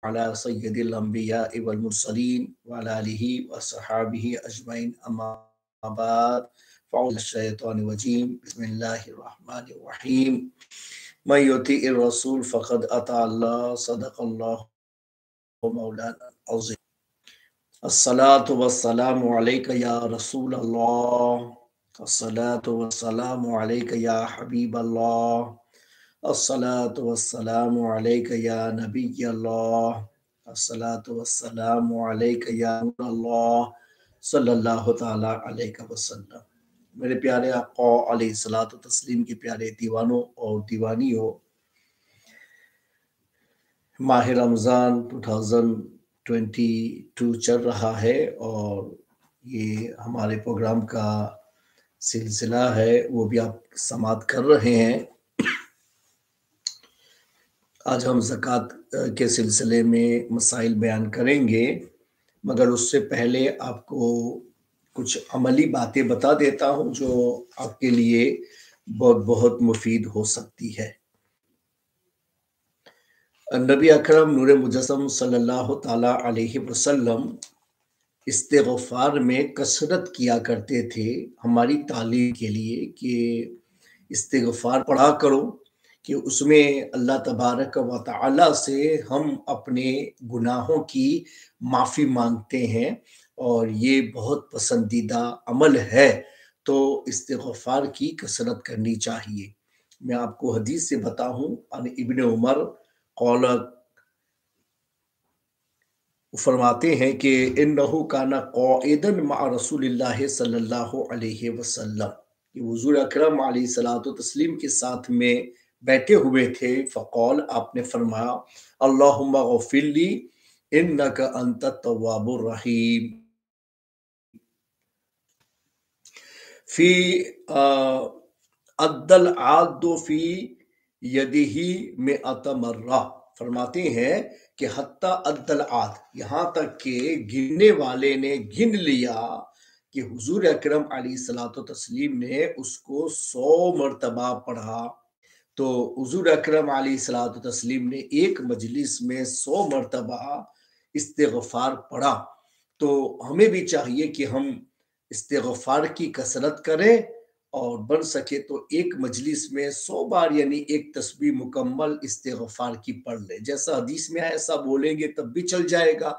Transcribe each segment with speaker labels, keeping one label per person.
Speaker 1: अला सय्यदिल अंबिया वल मुरसलीन व अला आलिहि व अस्हाबिहि अजमईन अम्मा बाद फ़अऊज़ु बिश्शैतानिर रजीम बिस्मिल्लाहिर रहमानिर रहीम मन युतिइर रसूल फ़क़द अता अल्लाह सदक़ल्लाहु मौलाना अज़ीम अस्सलातु वस्सलामु अलैका या रसूल अल्लाह अस्सलातु वस्सलामु अलैका या हबीब अल्लाह अस्सलातु वस्सलामु अलैका या नबी अल्लाह अस्सलातु वस्सलामु अलैका या नूर अल्लाह सल्लल्लाहु ताला अलैहि वसल्लम। मेरे प्यारे आका अलैहिस्सलातु तस्लीम के प्यारे दीवानों और दीवानियों, माह रमज़ान 2022 चल रहा है और ये हमारे प्रोग्राम का सिलसिला है, वो भी आप समाअत कर रहे हैं। आज हम ज़कात के सिलसिले में मसाइल बयान करेंगे, मगर उससे पहले आपको कुछ अमली बातें बता देता हूँ जो आपके लिए बहुत बहुत मुफीद हो सकती है। नबी अकरम नूर मुजस्सम सल्लल्लाहु ताला अलैहि वसल्लम इस्तिग़फ़ार में कसरत किया करते थे हमारी तालीम के लिए कि इस्तिग़फ़ार पढ़ा करो कि उसमें अल्लाह तबारक व तआला से हम अपने गुनाहों की माफ़ी मांगते हैं और ये बहुत पसंदीदा अमल है, तो इस्तिग़फ़ार की कसरत करनी चाहिए। मैं आपको हदीस से बताऊं, अन इब्न उमर क़ौल फरमाते हैं कि इन्नहु काना क़ाइदन मअ रसूलिल्लाहि सल्लल्लाहु अलैहि वसल्लम, कि हुज़ूर अकरम अलैहिस्सलातु तस्लीम के साथ में बैठे हुए थे। फ़क़ौल, आपने फरमाया, अल्लाहुम्मा ग़फ़िरली इन्नका अंतत तव्वाबुर रहीम। फ़ी अद्दल आदु फ़ी यदिही मिअत मर्रा, फरमाते हैं कि हत्ता अद्दल आद, यहाँ तक कि गिनने वाले ने गिन लिया कि हुजूर अकरम अलैहिस्सलातु तस्लीम ने उसको 100 मरतबा पढ़ा। तो हुजूर अकरम अलैहिस्सलातु तस्लीम ने एक मजलिस में 100 मरतबा इस्तिग़फ़ार पढ़ा। तो हमें भी चाहिए कि हम इस्तिग़फ़ार की कसरत करें और बन सके तो एक मजलिस में 100 बार यानी एक तस्बीह मुकम्मल इस्तिग़फ़ार की पढ़ लें। जैसा हदीस में है ऐसा बोलेंगे तब भी चल जाएगा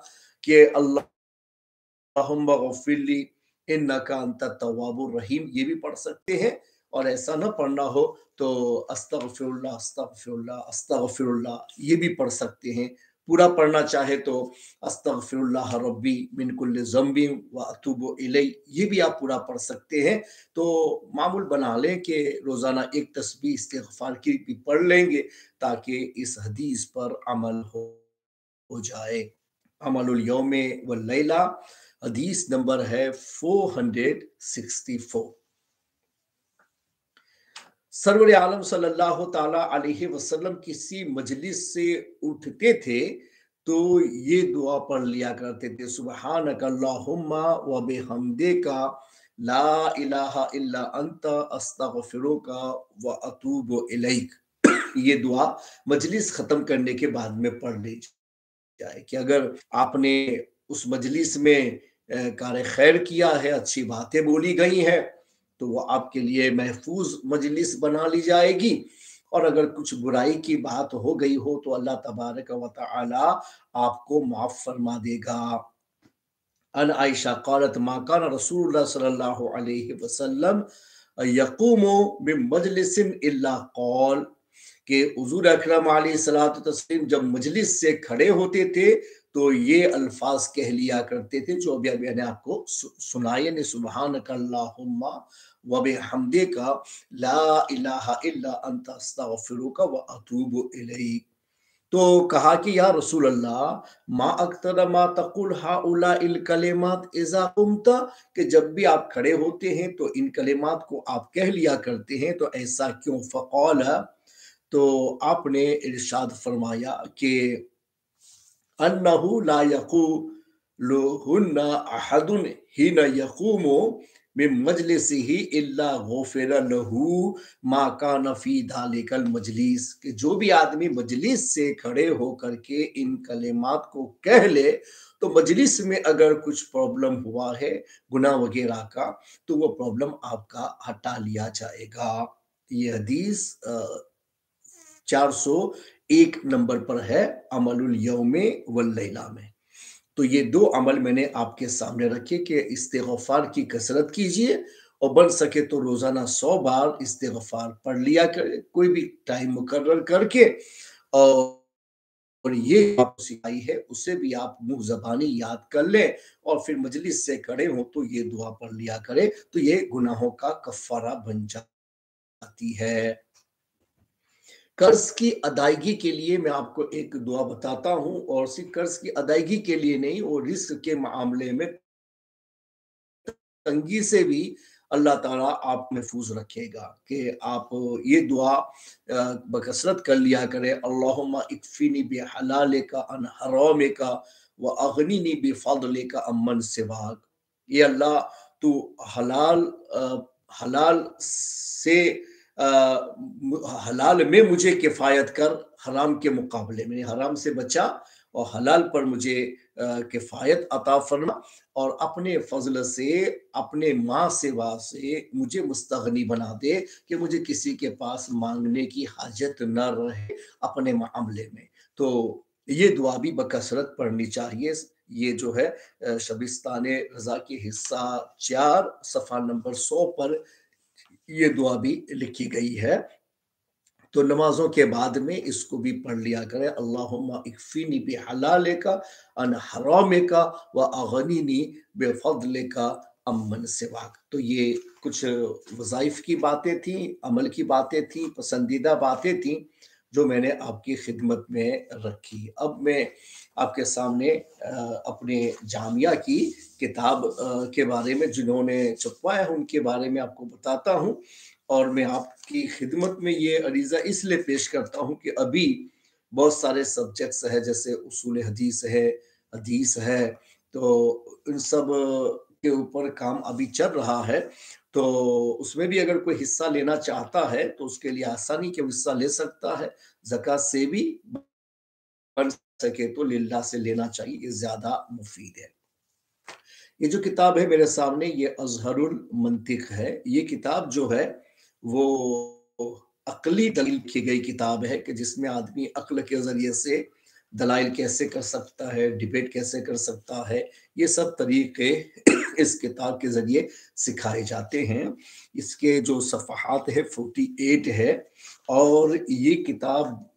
Speaker 1: कि अल्लाहुम्मा ग़फ़िरली इन्नका अंतत तव्वाबुर रहीम, ये भी पढ़ सकते हैं। और ऐसा ना पढ़ना हो तो अस्तग़फ़िरुल्लाह अस्तग़फ़िरुल्लाह अस्तग़फ़िरुल्लाह ये भी पढ़ सकते हैं। पूरा पढ़ना चाहे तो अस्तग़फ़िरुल्लाह रब्बी मिन कुल्लि ज़ंबिन व अतूबु इलैह, ये भी आप पूरा पढ़ सकते हैं। तो मामूल बना लें कि रोज़ाना एक तस्बीह इस्तिग़फ़ार की भी पढ़ लेंगे ताकि इस हदीस पर अमल हो जाए। अमलुल यौमे वल लैला, हदीस नंबर है 464। सरवर आलम सल्लल्लाहु ताला अलैहि वसल्लम किसी मजलिस से उठते थे तो ये दुआ पढ़ लिया करते थे, सुब्हानक अल्लाहुम्मा व बिहम्दिका ला इलाहा इल्ला अंता अस्तगफिरुका व अतूबु इलैक। ये दुआ मजलिस खत्म करने के बाद में पढ़ ली जाए कि अगर आपने उस मजलिस में कार खैर किया है, अच्छी बातें बोली गई हैं, तो वो आपके लिए महफूज मजलिस बना ली जाएगी। और अगर कुछ बुराई की बात हो गई हो तो अल्लाह तबारक व तआला आपको माफ फरमा देगा। अन आयशा क़ालत मा कान रसूलुल्लाह सल्लल्लाहु अलैहि वसल्लम यक़ूमु मिन मजलिसिन इल्ला क़ाल, कि हुजूर अकरम अलैहिस्सलातु तस्लीम जब मजलिस से खड़े होते थे तो ये अल्फाज कह लिया करते थे जो अभी मैंने आपको सुनाए ने, सुब्हानक अल्लाहुम्मा व बिहम्दिका ला इलाहा इल्ला अंता अस्तगफिरुका व अतूबु इलैक। तो कहा कि या रसूल अल्लाह मा अक्तर मा तकुल हाउला इल कलिमात इज़ा कुमता, कि जब भी आप खड़े होते हैं तो इन कलिमात को आप कह लिया करते हैं, तो ऐसा क्यों? फ़क़ाल, तो आपने इरशाद फरमाया कि अन्नहु ला यक़ूलुहुन्ना अहदुन हिना यक़ूमु मिन मजलिसिही इल्ला गुफिर लहू मा कान फी दालिकल मजलिस, कि जो भी आदमी मजलिस से खड़े होकर के इन कलिमात को कह ले तो मजलिस में अगर कुछ प्रॉब्लम हुआ है गुनाह वगैरह का, तो वो प्रॉब्लम आपका हटा लिया जाएगा। ये हदीस 401 नंबर पर है अमलुल यौमे वल लैला में। तो ये दो अमल मैंने आपके सामने रखे कि इस्तिग़फ़ार की कसरत कीजिए और बन सके तो रोजाना 100 बार इस्तिग़फ़ार पढ़ लिया करें, कोई भी टाइम मुकर्रर करके। और ये आप सिखाई है उसे भी आप मुंह ज़बानी याद कर लें और फिर मजलिस से खड़े हो तो ये दुआ पढ़ लिया करें, तो ये गुनाहों का कफ़ारा बन जाती है। कर्ज की अदायगी के लिए मैं आपको एक दुआ बताता हूं, और सिर्फ कर्ज की अदायगी के लिए नहीं, वो रिस्क के मामले में तंगी से भी अल्लाह ताला आप महफूज रखेगा कि आप ये दुआ बकसरत कर लिया करें। अल्लाहुम्मा इक्फिनी बिहलालिका अन हरामिका व अगनिनी बिफضलिका अम्मन सिवाक। ये अल्लाह तू हलाल से हलाल में मुझे किफायत कर, हराम के मुकाबले में हराम से बचा, और हलाल पर मुझे किफायत अता फरमा, और अपने फजल से अपने माँ सेवा से मुझे मुस्तगनी बना दे कि मुझे किसी के पास मांगने की हाजत न रहे अपने मामले में। तो ये दुआ भी बकसरत पढ़नी चाहिए। ये जो है शबिस्ताने रजा की हिस्सा 4 सफ़ा नंबर 100 पर ये दुआ भी लिखी गई है। तो नमाजों के बाद में इसको भी पढ़ लिया करें। अल्लाहुम्मा इक्फिनी बिहलालिका अन हरामिका व अगनिनी बिफضलिका अम्मन सिवाक। तो ये कुछ वज़ाइफ की बातें थी, अमल की बातें थी, पसंदीदा बातें थी जो मैंने आपकी खिदमत में रखी। अब मैं आपके सामने अपने जामिया की किताब के बारे में, जिन्होंने छपवाया है उनके बारे में आपको बताता हूँ। और मैं आपकी खिदमत में ये अरीज़ा इसलिए पेश करता हूँ कि अभी बहुत सारे सब्जेक्ट्स है, जैसे उसूल हदीस है, तो इन सब के ऊपर काम अभी चल रहा है। तो उसमें भी अगर कोई हिस्सा लेना चाहता है तो उसके लिए आसानी के हिस्सा ले सकता है। ज़कात से भी बन सके तो लिल्लाह से लेना चाहिए, ये ज़्यादा मुफीद है। ये जो किताब है मेरे सामने, ये अज़हरुल मंतिक है। ये किताब जो है वो अक़ली दलील की गई किताब है कि जिसमें आदमी अक्ल के ज़रिए से दलाइल कैसे कर सकता है, डिबेट कैसे कर सकता है, ये सब तरीके इस किताब के ज़रिए सिखाए जाते हैं। इसके जो सफ़हात है 48 है, और ये किताब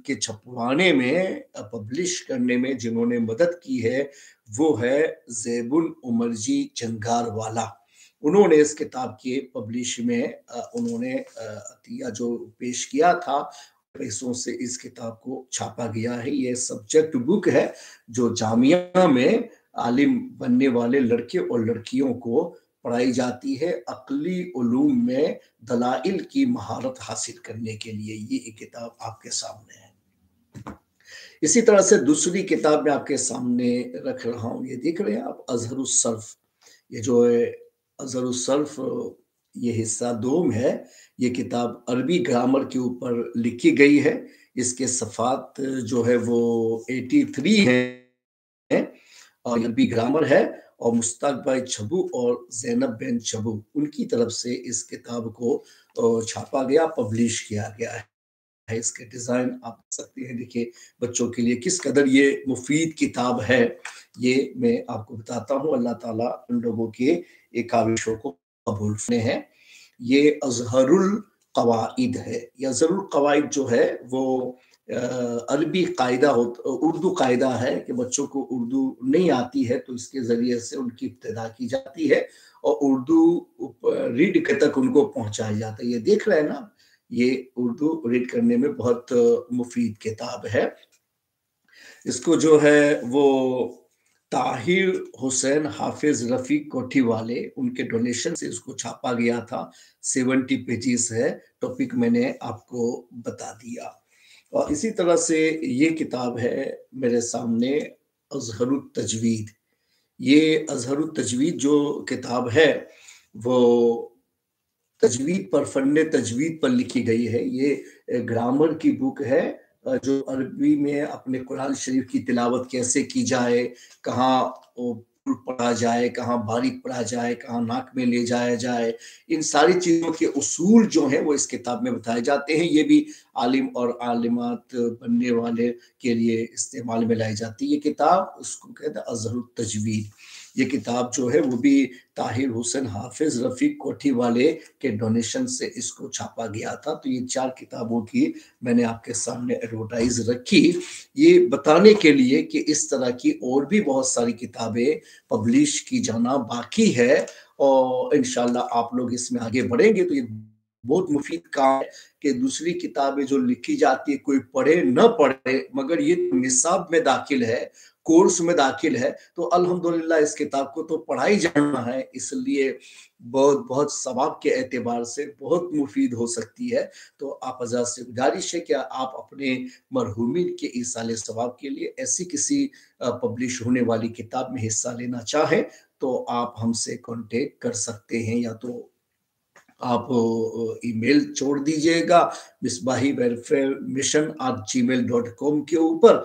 Speaker 1: के छपवाने में, पब्लिश करने में जिन्होंने मदद की है वो है ज़ैबुल उमरजी जंगारवाला। उन्होंने इस किताब के पब्लिश में उन्होंने अतिया जो पेश किया था, पैसों से इस किताब को छापा गया है। ये सब्जेक्ट बुक है जो जामिया में आलिम बनने वाले लड़के और लड़कियों को पढ़ाई जाती है, अक़ली उलूम में दलाइल की महारत हासिल करने के लिए। ये एक किताब आपके सामने है। इसी तरह से दूसरी किताब मैं आपके सामने रख रहा हूँ, ये देख रहे हैं आप, अज़हरुस सर्फ। ये जो है अज़हरुस सर्फ, ये हिस्सा 2 में है। ये किताब अरबी ग्रामर के ऊपर लिखी गई है। इसके सफ़ात जो है वो 83 हैं, और अरबी ग्रामर है, और मुश्ताक भाई छबू और ज़ैनब बेन छबू उनकी तरफ से इस किताब को छापा गया, पब्लिश किया गया है। इसके डिज़ाइन आप देख सकते हैं, देखिए बच्चों के लिए किस कदर ये मुफीद किताब है, ये मैं आपको बताता हूँ। अल्लाह ताला उन लोगों के एक काविशों को कबूल फरमाए हैं। ये अज़हरुल कवाइद है। ये अज़हरुल कवाइद जो है वो अरबी कायदा उर्दू कायदा है कि बच्चों को उर्दू नहीं आती है तो इसके ज़रिए से उनकी इब्तिदा की जाती है और उर्दू रीड तक उनको पहुँचाया जाता है। ये देख रहे हैं ना, ये उर्दू रीड करने में बहुत मुफीद किताब है। इसको जो है वो ताहिर हुसैन हाफिज रफ़ीक कोठी वाले, उनके डोनेशन से इसको छापा गया था। 70 पेजेस है। टॉपिक मैंने आपको बता दिया। और इसी तरह से ये किताब है मेरे सामने, अज़हरुत तजवीद। ये अज़हरुत तजवीद जो किताब है वो तजवीद पर, फन तजवीद पर लिखी गई है। ये ग्रामर की बुक है, जो अरबी में अपने कुरान शरीफ की तिलावत कैसे की जाए, कहाँ वो पढ़ा जाए, कहाँ बारीक पढ़ा जाए, कहाँ नाक में ले जाया जाए, इन सारी चीज़ों के उसूल जो हैं वो इस किताब में बताए जाते हैं। ये भी आलिम और आलिमात बनने वाले के लिए इस्तेमाल में लाई जाती है ये किताब। उसको कहते हैं अज़हरुत तजवीद। ये किताब जो है वो भी ताहिर हुसैन हाफिज रफीक कोठी वाले के डोनेशन से इसको छापा गया था। तो ये 4 किताबों की मैंने आपके सामने एडवर्टाइज रखी, ये बताने के लिए कि इस तरह की और भी बहुत सारी किताबें पब्लिश की जाना बाकी है, और इंशाल्लाह आप लोग इसमें आगे बढ़ेंगे तो ये बहुत मुफीद काम है कि दूसरी किताबें जो लिखी जाती है कोई पढ़े न पढ़े, मगर ये निसाब में दाखिल है, कोर्स में दाखिल है, तो अल्हम्दुलिल्लाह इस किताब को तो पढ़ा ही जाना है, इसलिए बहुत बहुत सवाब के एतबार से बहुत मुफीद हो सकती है। तो आप हज़रात से गुजारिश है कि आप अपने मरहूमिन के ईसाल सवाब के लिए ऐसी किसी पब्लिश होने वाली किताब में हिस्सा लेना चाहें तो आप हमसे कांटेक्ट कर सकते हैं, या तो आप ईमेल छोड़ दीजिएगा मिसबाही वेलफेयर मिशन @gmail.com के ऊपर,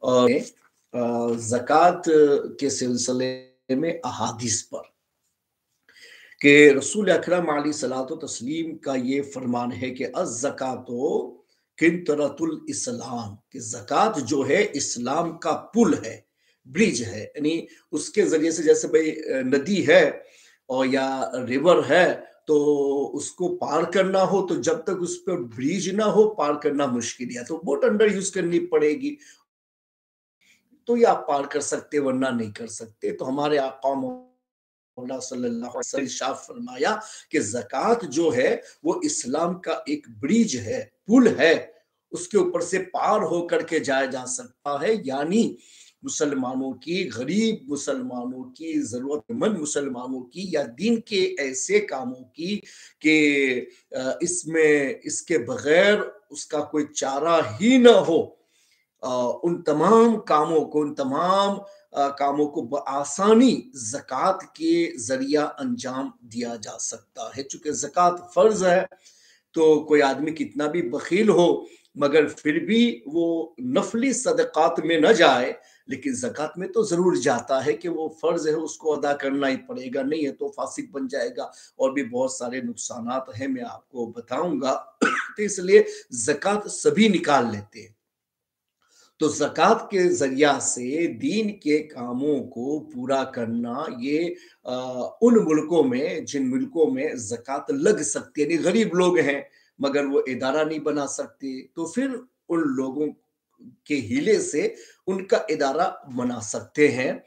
Speaker 1: और ज़कात के सिलसिले में अहादीस पर कि रसूल अकरम अलैहिस्सलातु तस्लीम का ये फरमान है कि अज़्ज़कातो किंतरतुल इस्लाम, कि ज़कात जो है इस्लाम का पुल है, ब्रिज है, यानी उसके ज़रिए से जैसे भाई नदी है और या रिवर है, तो उसको पार करना हो तो जब तक उस पर ब्रिज ना हो पार करना मुश्किल है, तो बोट अंडर यूज करनी पड़ेगी, तो ये आप पार कर सकते वरना नहीं कर सकते। तो हमारे आका मौला सल्लल्लाहु अलैहि वसल्लम ने इरशाद फरमाया कि ज़कात जो है वो इस्लाम का एक ब्रिज है, पुल है, उसके ऊपर से पार होकर के जाया जा सकता है, यानी मुसलमानों की, गरीब मुसलमानों की, जरूरतमंद मुसलमानों की, या दिन के ऐसे कामों की कि इसमें इसके बगैर उसका कोई चारा ही ना हो, उन तमाम कामों को, उन तमाम कामों को बआसानी ज़कात के ज़रिया अंजाम दिया जा सकता है। चूँकि ज़कात फ़र्ज़ है, तो कोई आदमी कितना भी बख़ील हो, मगर फिर भी वो नफ़ली सदक़ात में न जाए, लेकिन ज़कात में तो ज़रूर जाता है कि वो फ़र्ज़ है, उसको अदा करना ही पड़ेगा, नहीं है तो फ़ासिक बन जाएगा, और भी बहुत सारे नुकसानात हैं, मैं आपको बताऊँगा। तो इसलिए ज़कात सभी निकाल लेते हैं। तो ज़कात के ज़रिया से दीन के कामों को पूरा करना, ये उन मुल्कों में जिन मुल्कों में ज़कात लग सकती है, यानी गरीब लोग हैं मगर वो इदारा नहीं बना सकते, तो फिर उन लोगों के हीले से उनका इदारा बना सकते हैं।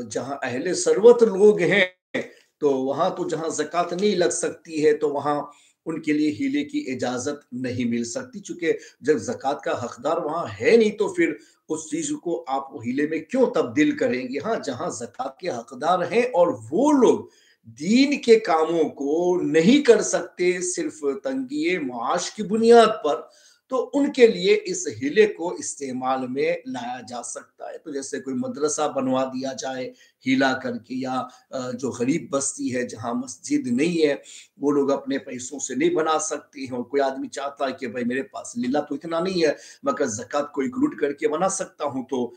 Speaker 1: जहाँ अहले सरवत लोग हैं तो वहाँ तो जहाँ ज़कात नहीं लग सकती है तो वहाँ उनके लिए हीले की इजाज़त नहीं मिल सकती, चूँकि जब ज़कात का हकदार वहाँ है नहीं तो फिर उस चीज़ को आप हीले में क्यों तब्दील करेंगे? हाँ, जहाँ ज़कात के हकदार हैं और वो लोग दीन के कामों को नहीं कर सकते सिर्फ़ तंगी माश की बुनियाद पर, तो उनके लिए इस हीले को इस्तेमाल में लाया जा सकता है। तो जैसे कोई मदरसा बनवा दिया जाए हीला करके, या जो गरीब बस्ती है जहाँ मस्जिद नहीं है, वो लोग अपने पैसों से नहीं बना सकते हैं, और कोई आदमी चाहता है कि भाई मेरे पास लीला तो इतना नहीं है, मगर ज़कात को इंक्लूड करके बना सकता हूँ, तो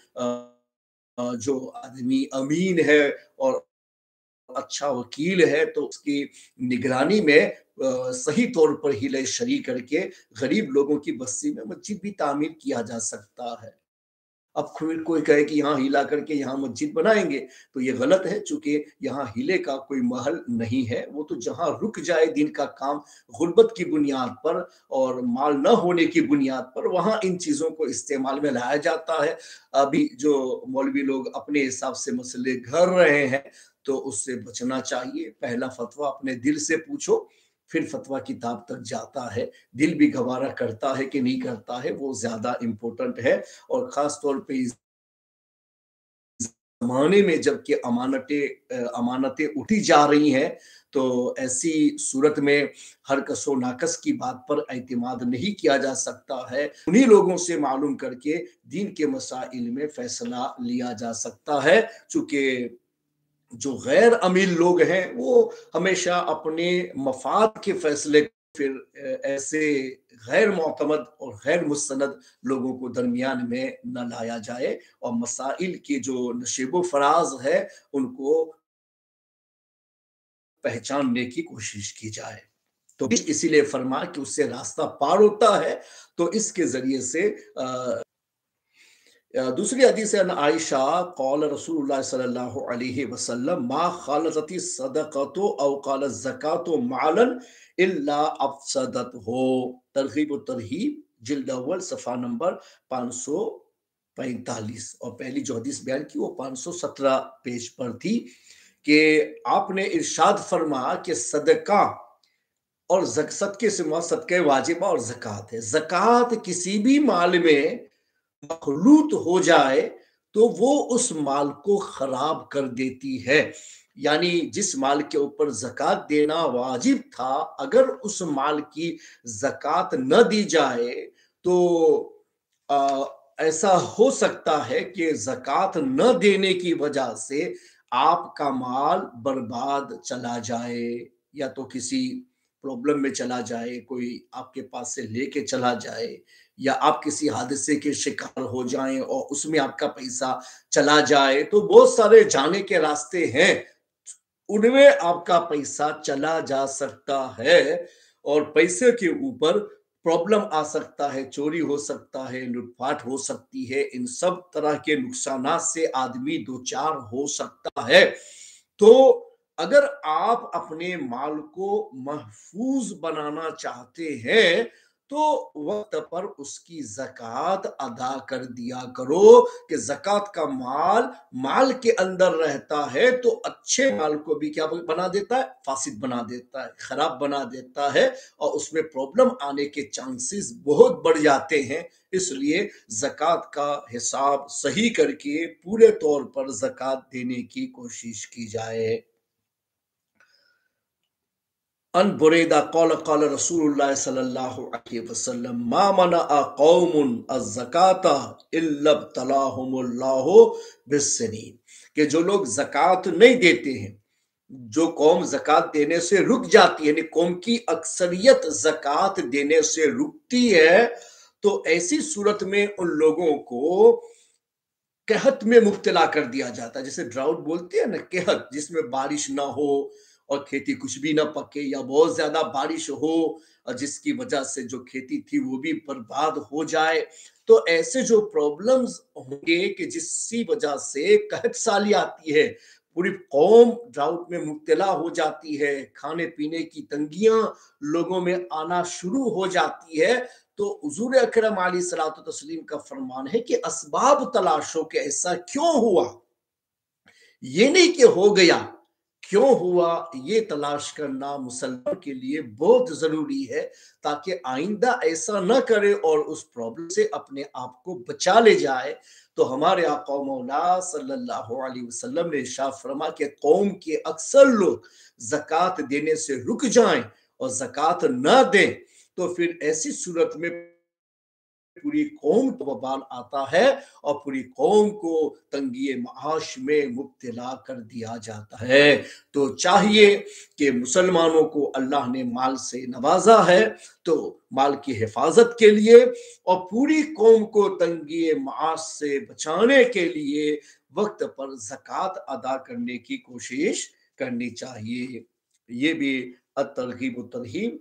Speaker 1: जो आदमी अमीन है और अच्छा वकील है तो उसकी निगरानी में सही तौर पर हीले शरी करके गरीब लोगों की बस्ती में मस्जिद भी तामीर किया जा सकता है। अब फिर कोई कहे कि यहाँ हीला करके यहाँ मस्जिद बनाएंगे, तो ये गलत है, चूंकि यहाँ हीले का कोई महल नहीं है, वो तो जहाँ रुक जाए दिन का काम गुर्बत की बुनियाद पर और माल न होने की बुनियाद पर, वहाँ इन चीज़ों को इस्तेमाल में लाया जाता है। अभी जो मौलवी लोग अपने हिसाब से मसले घर रहे हैं, तो उससे बचना चाहिए। पहला फतवा अपने दिल से पूछो, फिर फतवा किताब तक जाता है। दिल भी गवारा करता है कि नहीं करता है, वो ज़्यादा इम्पोर्टेंट है। और ख़ास तौर पे इस ज़माने में जबकि अमानतें उठी जा रही हैं, तो ऐसी सूरत में हर कस-ओ नाकस की बात पर एतमाद नहीं किया जा सकता है। उन्हीं लोगों से मालूम करके दीन के मसाइल में फ़ैसला लिया जा सकता है। चूँकि جو غیر امیر لوگ ہیں وہ ہمیشہ اپنے مفاد کے فیصلے پھر ایسے غیر معتمد اور غیر مستند لوگوں کو درمیان میں نہ لایا جائے، اور مسائل کے جو نشیب و فراز ہے ان کو پہچاننے کی کوشش کی جائے۔ تو اسی لیے فرما کہ اس سے راستہ پار ہوتا ہے، تو اس کے ذریعے سے دوسری حدیث ہے عائشہ قال رسول اللہ صلی اللہ علیہ وسلم ما خالطت الصدقۃ او قال الزکات معلا الا افسدته، ترغیب و ترہیب جلد اول صفحہ نمبر 545، اور پہلی جو حدیث بیان کی وہ 517 پیج پر تھی کہ آپ نے ارشاد فرما کہ صدقہ اور صدقے سے مراد صدقہ واجبہ اور زکوٰۃ ہے۔ زکوٰۃ کسی بھی مال میں مخلوط ہو جائے تو وہ اس مال کو خراب کر دیتی ہے، یعنی جس مال کے اوپر زکوٰۃ دینا واجب تھا اگر اس مال کی زکوٰۃ نہ دی جائے تو ایسا ہو سکتا ہے کہ زکوٰۃ نہ دینے کی وجہ سے آپ کا مال برباد چلا جائے، یا تو کسی پرابلم میں چلا جائے، کوئی آپ کے پاس سے لے کے چلا جائے، یا آپ کسی حادثے کے شکار ہو جائیں اور اس میں آپ کا پیسہ چلا جائے، تو بہت سارے جانے کے راستے ہیں، ان میں آپ کا پیسہ چلا جا سکتا ہے، اور پیسے کے اوپر پرابلم آ سکتا ہے، چوری ہو سکتا ہے، لوٹ پاٹ ہو سکتی ہے، ان سب طرح کے نقصانات سے آدمی دوچار ہو سکتا ہے۔ تو اگر آپ اپنے مال کو محفوظ بنانا چاہتے ہیں تو وقت پر اس کی زکوٰۃ ادا کر دیا کرو، کہ زکوٰۃ کا مال کے اندر رہتا ہے تو اچھے مال کو بھی کیا بنا دیتا ہے؟ فاسد بنا دیتا ہے، خراب بنا دیتا ہے، اور اس میں پرابلم آنے کے چانسز بہت بڑھ جاتے ہیں۔ اس لیے زکوٰۃ کا حساب صحیح کر کے پورے طور پر زکوٰۃ دینے کی کوشش کی جائے۔ ان بریدہ قال قال رسول اللہ صلی اللہ علیہ وسلم ما منع قوم الزکاة الا ابتلاهم اللہ بالسنین، کہ جو لوگ زکوٰۃ نہیں دیتے ہیں، جو قوم زکوٰۃ دینے سے رک جاتی ہے، یعنی قوم کی اکثریت زکوٰۃ دینے سے رکتی ہے، تو ایسی صورت میں ان لوگوں کو قحط میں مبتلا کر دیا جاتا ہے، جسے ڈراؤٹ بولتے ہیں نا، قحط، جس میں بارش نہ ہو اور کھیتی کچھ بھی نہ پکے، یا بہت زیادہ بارش ہو اور جس کی وجہ سے جو کھیتی تھی وہ بھی برباد ہو جائے۔ تو ایسے جو پرابلمز ہوں گے کہ جس کی وجہ سے قحط سالی آتی ہے، پوری قوم ڈراؤٹ میں مبتلا ہو جاتی ہے، کھانے پینے کی تنگیاں لوگوں میں آنا شروع ہو جاتی ہے، تو حضور اکرم علیہ الصلوۃ والتسلیم کا فرمان ہے کہ اسباب تلاشو کہ ایسا کیوں ہوا، یہ نہیں کہ ہو گیا، کیوں ہوا یہ تلاش کرنا مسلمان کے لیے بہت ضروری ہے، تاکہ آئندہ ایسا نہ کرے اور اس پرابلم سے اپنے آپ کو بچا لے جائے۔ تو ہمارے آقا و مولا صلی اللہ علیہ وسلم نے ارشاد فرما کہ قوم کے اکثر لوگ زکوٰۃ دینے سے رک جائیں اور زکوٰۃ نہ دیں، تو پھر ایسی صورت میں پوری قوم کو وبال آتا ہے اور پوری قوم کو تنگی معاش میں مبتلا کر دیا جاتا ہے۔ تو چاہیے کہ مسلمانوں کو اللہ نے مال سے نوازا ہے تو مال کی حفاظت کے لیے اور پوری قوم کو تنگی معاش سے بچانے کے لیے وقت پر زکوٰۃ ادا کرنے کی کوشش کرنی چاہیے۔ یہ بھی الترغیب والترہیب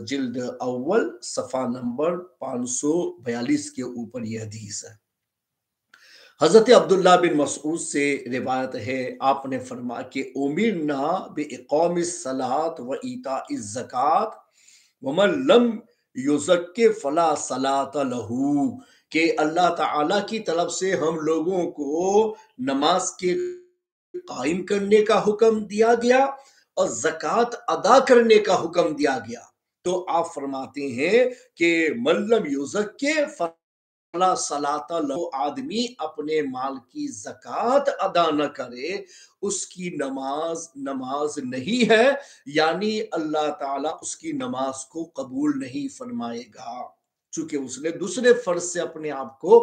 Speaker 1: جلد اول صفحہ نمبر 542 کے اوپر یہ حدیث ہے۔ حضرت عبداللہ بن مسعود سے روایت ہے، آپ نے فرمایا کہ امرنا باقام الصلاۃ و ایتاء الزکوٰۃ ومن لم یزکی فلا صلاۃ لہ، کہ اللہ تعالی کی طرف سے ہم لوگوں کو نماز کے قائم کرنے کا حکم دیا گیا اور زکوٰۃ ادا کرنے کا حکم دیا گیا۔ تو آپ فرماتے ہیں کہ من لم یزکی فلا صلاۃ لہ، آدمی اپنے مال کی زکوٰۃ ادا نہ کرے اس کی نماز نہیں ہے، یعنی اللہ تعالیٰ اس کی نماز کو قبول نہیں فرمائے گا۔ چونکہ اس نے دوسرے فرض سے اپنے آپ کو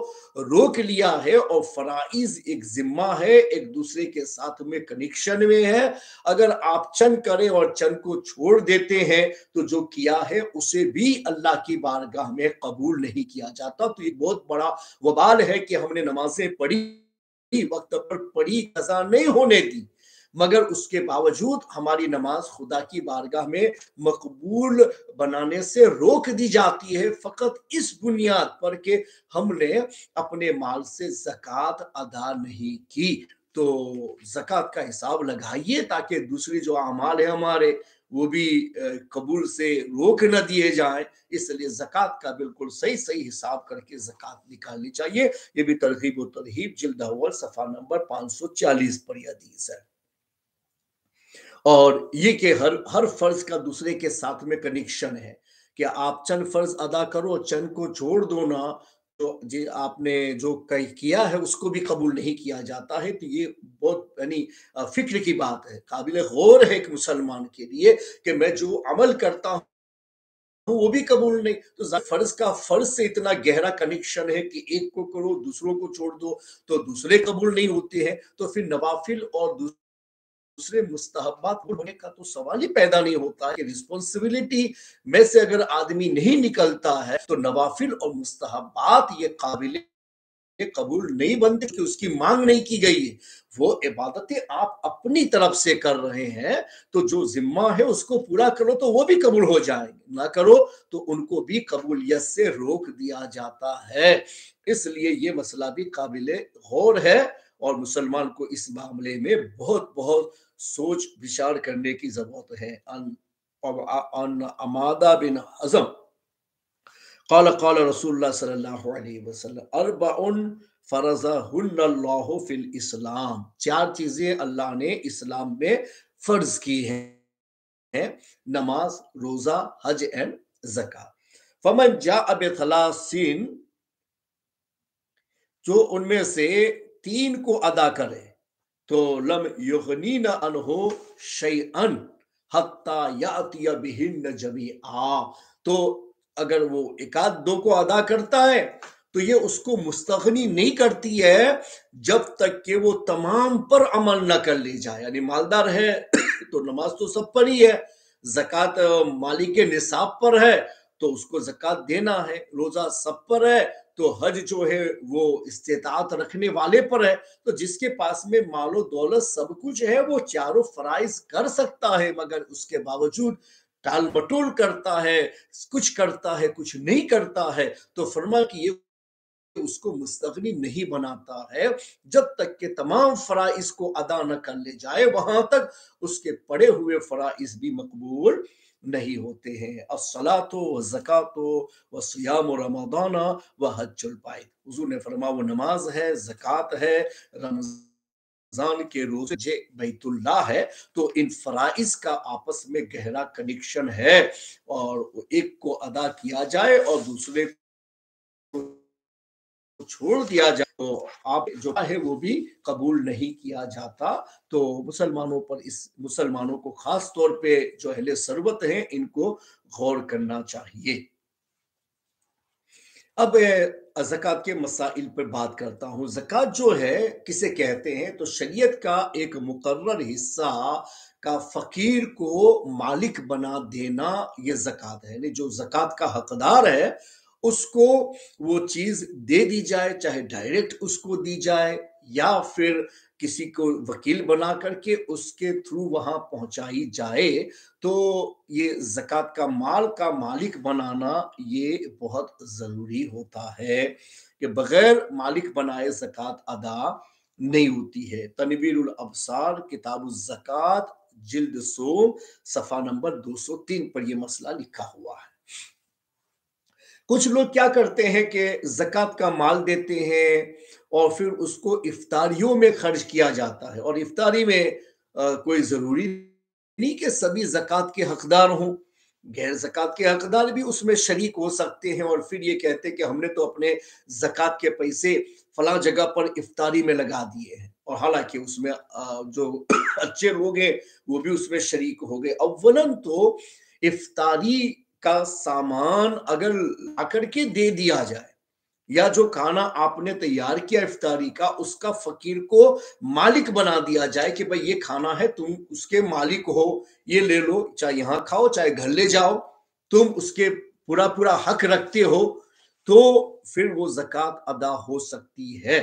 Speaker 1: روک لیا ہے، اور فرائض ایک ذمہ ہے، ایک دوسرے کے ساتھ میں کنیکشن میں ہے۔ اگر آپ چند کریں اور چند کو چھوڑ دیتے ہیں تو جو کیا ہے اسے بھی اللہ کی بارگاہ میں قبول نہیں کیا جاتا۔ تو یہ بہت بڑا وبال ہے کہ ہم نے نمازیں پڑھی، وقت پر پڑھی، قضا نہیں ہونے دی، مگر اس کے باوجود ہماری نماز خدا کی بارگاہ میں مقبول بنانے سے روک دی جاتی ہے، فقط اس بنیاد پر کہ ہم نے اپنے مال سے زکوٰۃ ادا نہیں کی۔ تو زکوٰۃ کا حساب لگائیے تاکہ دوسری جو اعمال ہیں ہمارے وہ بھی قبول سے روک نہ دیے جائیں۔ اس لیے زکوٰۃ کا بالکل صحیح حساب کر کے زکوٰۃ نکالنی چاہیے۔ یہ بھی ترغیب و ترہیب جلد اول صفحہ نمبر 540 پر یہ حدیث ہے۔ اور یہ کہ ہر فرض کا دوسرے کے ساتھ میں کنیکشن ہے، کہ آپ چند فرض ادا کرو، چند کو چھوڑ دو نا، تو جی آپ نے جو کیا ہے اس کو بھی قبول نہیں کیا جاتا ہے۔ تو یہ بہت یعنی فکر کی بات ہے، قابل غور ہے ایک مسلمان کے لیے، کہ میں جو عمل کرتا ہوں وہ بھی قبول نہیں۔ تو فرض کا فرض سے اتنا گہرا کنیکشن ہے کہ ایک کو کرو دوسروں کو چھوڑ دو تو دوسرے قبول نہیں ہوتے ہیں، تو پھر نوافل اور دوسرے مستحبات ہونے کا تو سوال ہی پیدا نہیں ہوتا ہے کہ رسپانسبلٹی میں سے اگر آدمی نہیں نکلتا ہے تو نوافل اور مستحبات یہ قابل قبول نہیں بنتے، کہ اس کی مانگ نہیں کی گئی ہے۔ وہ عبادتیں آپ اپنی طرف سے کر رہے ہیں، تو جو ذمہ ہے اس کو پورا کرو تو وہ بھی قبول ہو جائیں گے، نہ کرو تو ان کو بھی قبولیت سے روک دیا جاتا ہے۔ اس لیے یہ مسئلہ بھی قابل غور ہے، اور مسلمان کو اس معاملے میں بہت سوچ بچار کرنے کی ضرورت ہے۔ ان عمادہ بن حزم قال رسول اللہ صلی اللہ علیہ وسلم اربع فرضہن اللہ فی الاسلام، 4 چیزیں اللہ نے اسلام میں فرض کی ہیں: نماز، روزہ، حج اینڈ زکوٰۃ۔ فمن جاء بثلاثین، جو ان میں سے 3 کو ادا کرے تو لم یغنین عنہ شیئا حتی یاتی بہن جمیعا، تو اگر وہ 1-2 کو ادا کرتا ہے تو یہ اس کو مستغنی نہیں کرتی ہے جب تک کہ وہ تمام پر عمل نہ کر لی جائے۔ یعنی مالدار ہے تو نماز تو سب پر ہی ہے، زکوٰۃ مالک نصاب پر ہے تو اس کو زکوٰۃ دینا ہے، روزہ سب پر ہے، تو حج جو ہے وہ استطاعت رکھنے والے پر ہے۔ تو جس کے پاس میں مال و دولت سب کچھ ہے وہ 4 فرائض کر سکتا ہے، مگر اس کے باوجود ٹال بٹول کرتا ہے، کچھ کرتا ہے کچھ نہیں کرتا ہے، تو فرمایا کہ یہ اس کو مستغنی نہیں بناتا ہے جب تک کہ تمام فرائض کو ادا نہ کر لے جائے، وہاں تک اس کے پڑے ہوئے فرائض بھی مقبول نہیں ہوتے ہیں۔ الصلاۃ والزکاۃ وصیام رمضان وحج البیت، حضور نے فرمایا وہ نماز ہے، زکوٰۃ ہے، رمضان کے روزے، بیت اللہ ہے۔ تو ان فرائض کا آپس میں گہرا کنیکشن ہے، اور ایک کو ادا کیا جائے اور دوسرے چھوڑ دیا جائے تو آپ جو ہے وہ بھی قبول نہیں کیا جاتا۔ تو مسلمانوں کو خاص طور پہ جو اہل ثروت ہیں ان کو غور کرنا چاہیے۔ اب زکوٰۃ کے مسائل پر بات کرتا ہوں۔ زکوٰۃ جو ہے کسے کہتے ہیں؟ تو شریعت کا ایک مقرر حصہ کا فقیر کو مالک بنا دینا یہ زکوٰۃ ہے۔ یعنی جو زکوٰۃ کا حقدار ہے اس کو وہ چیز دے دی جائے، چاہے ڈائریکٹ اس کو دی جائے یا پھر کسی کو وکیل بنا کر کے اس کے تھرو وہاں پہنچائی جائے، تو یہ زکوٰۃ کا مال کا مالک بنانا یہ بہت ضروری ہوتا ہے، کہ بغیر مالک بنائے زکوٰۃ ادا نہیں ہوتی ہے۔ تنویر الابصار کتاب الزکوٰۃ جلد 100 صفحہ نمبر 203 پر یہ مسئلہ لکھا ہوا ہے۔ کچھ لوگ کیا کرتے ہیں کہ زکوٰۃ کا مال دیتے ہیں اور پھر اس کو افطاریوں میں خرچ کیا جاتا ہے، اور افطاری میں کوئی ضروری نہیں کہ سبھی زکوٰۃ کے حقدار ہوں، غیر زکوٰۃ کے حقدار بھی اس میں شریک ہو سکتے ہیں، اور پھر یہ کہتے ہیں کہ ہم نے تو اپنے زکوٰۃ کے پیسے فلاں جگہ پر افطاری میں لگا دیے ہیں، اور حالانکہ اس میں جو اچھے لوگ ہیں وہ بھی اس میں شریک ہو گئے۔ اولاً تو افطاری کا सामान अगर ला करके दे दिया जाए, या जो खाना आपने तैयार किया इफ्तारी का उसका फकीर को मालिक बना दिया जाए कि भाई ये खाना है, तुम उसके मालिक हो, ये ले लो, चाहे यहाँ खाओ चाहे घर ले जाओ, तुम उसके पूरा पूरा हक रखते हो, तो फिर वो ज़कात अदा हो सकती है।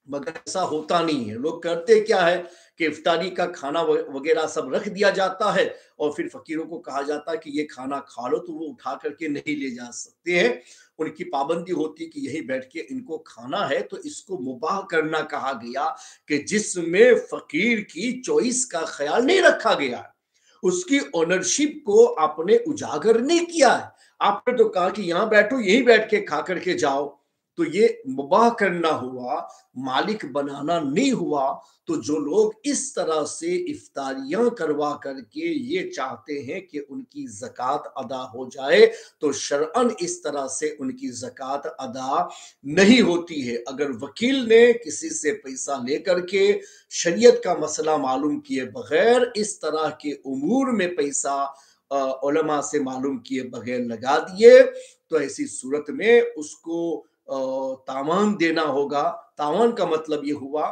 Speaker 1: मगर ऐसा होता नहीं है। लोग करते क्या है कि इफ्तारी का खाना वगैरह सब रख दिया जाता है और फिर फकीरों को कहा जाता है कि ये खाना खा लो, तो वो उठा करके नहीं ले जा सकते हैं। उनकी पाबंदी होती है कि यही बैठ के इनको खाना है। तो इसको मुबाह करना कहा गया कि जिसमें फकीर की चॉइस का ख्याल नहीं रखा गया है, उसकी ओनरशिप को आपने उजागर नहीं किया है। आपने तो कहा कि यहां बैठो, यही बैठ के खा करके जाओ, तो ये मुबाह करना हुआ, मालिक बनाना नहीं हुआ। तो जो लोग इस तरह से इफ्तारियां करवा करके ये चाहते हैं कि उनकी ज़कात अदा हो जाए, तो शरअन इस तरह से उनकी ज़कात अदा नहीं होती है। अगर वकील ने किसी से पैसा लेकर के शरीयत का मसला मालूम किए बगैर इस तरह के उमूर में पैसा उलमा से मालूम किए बगैर लगा दिए, तो ऐसी सूरत में उसको तावान देना होगा। तावान का मतलब ये हुआ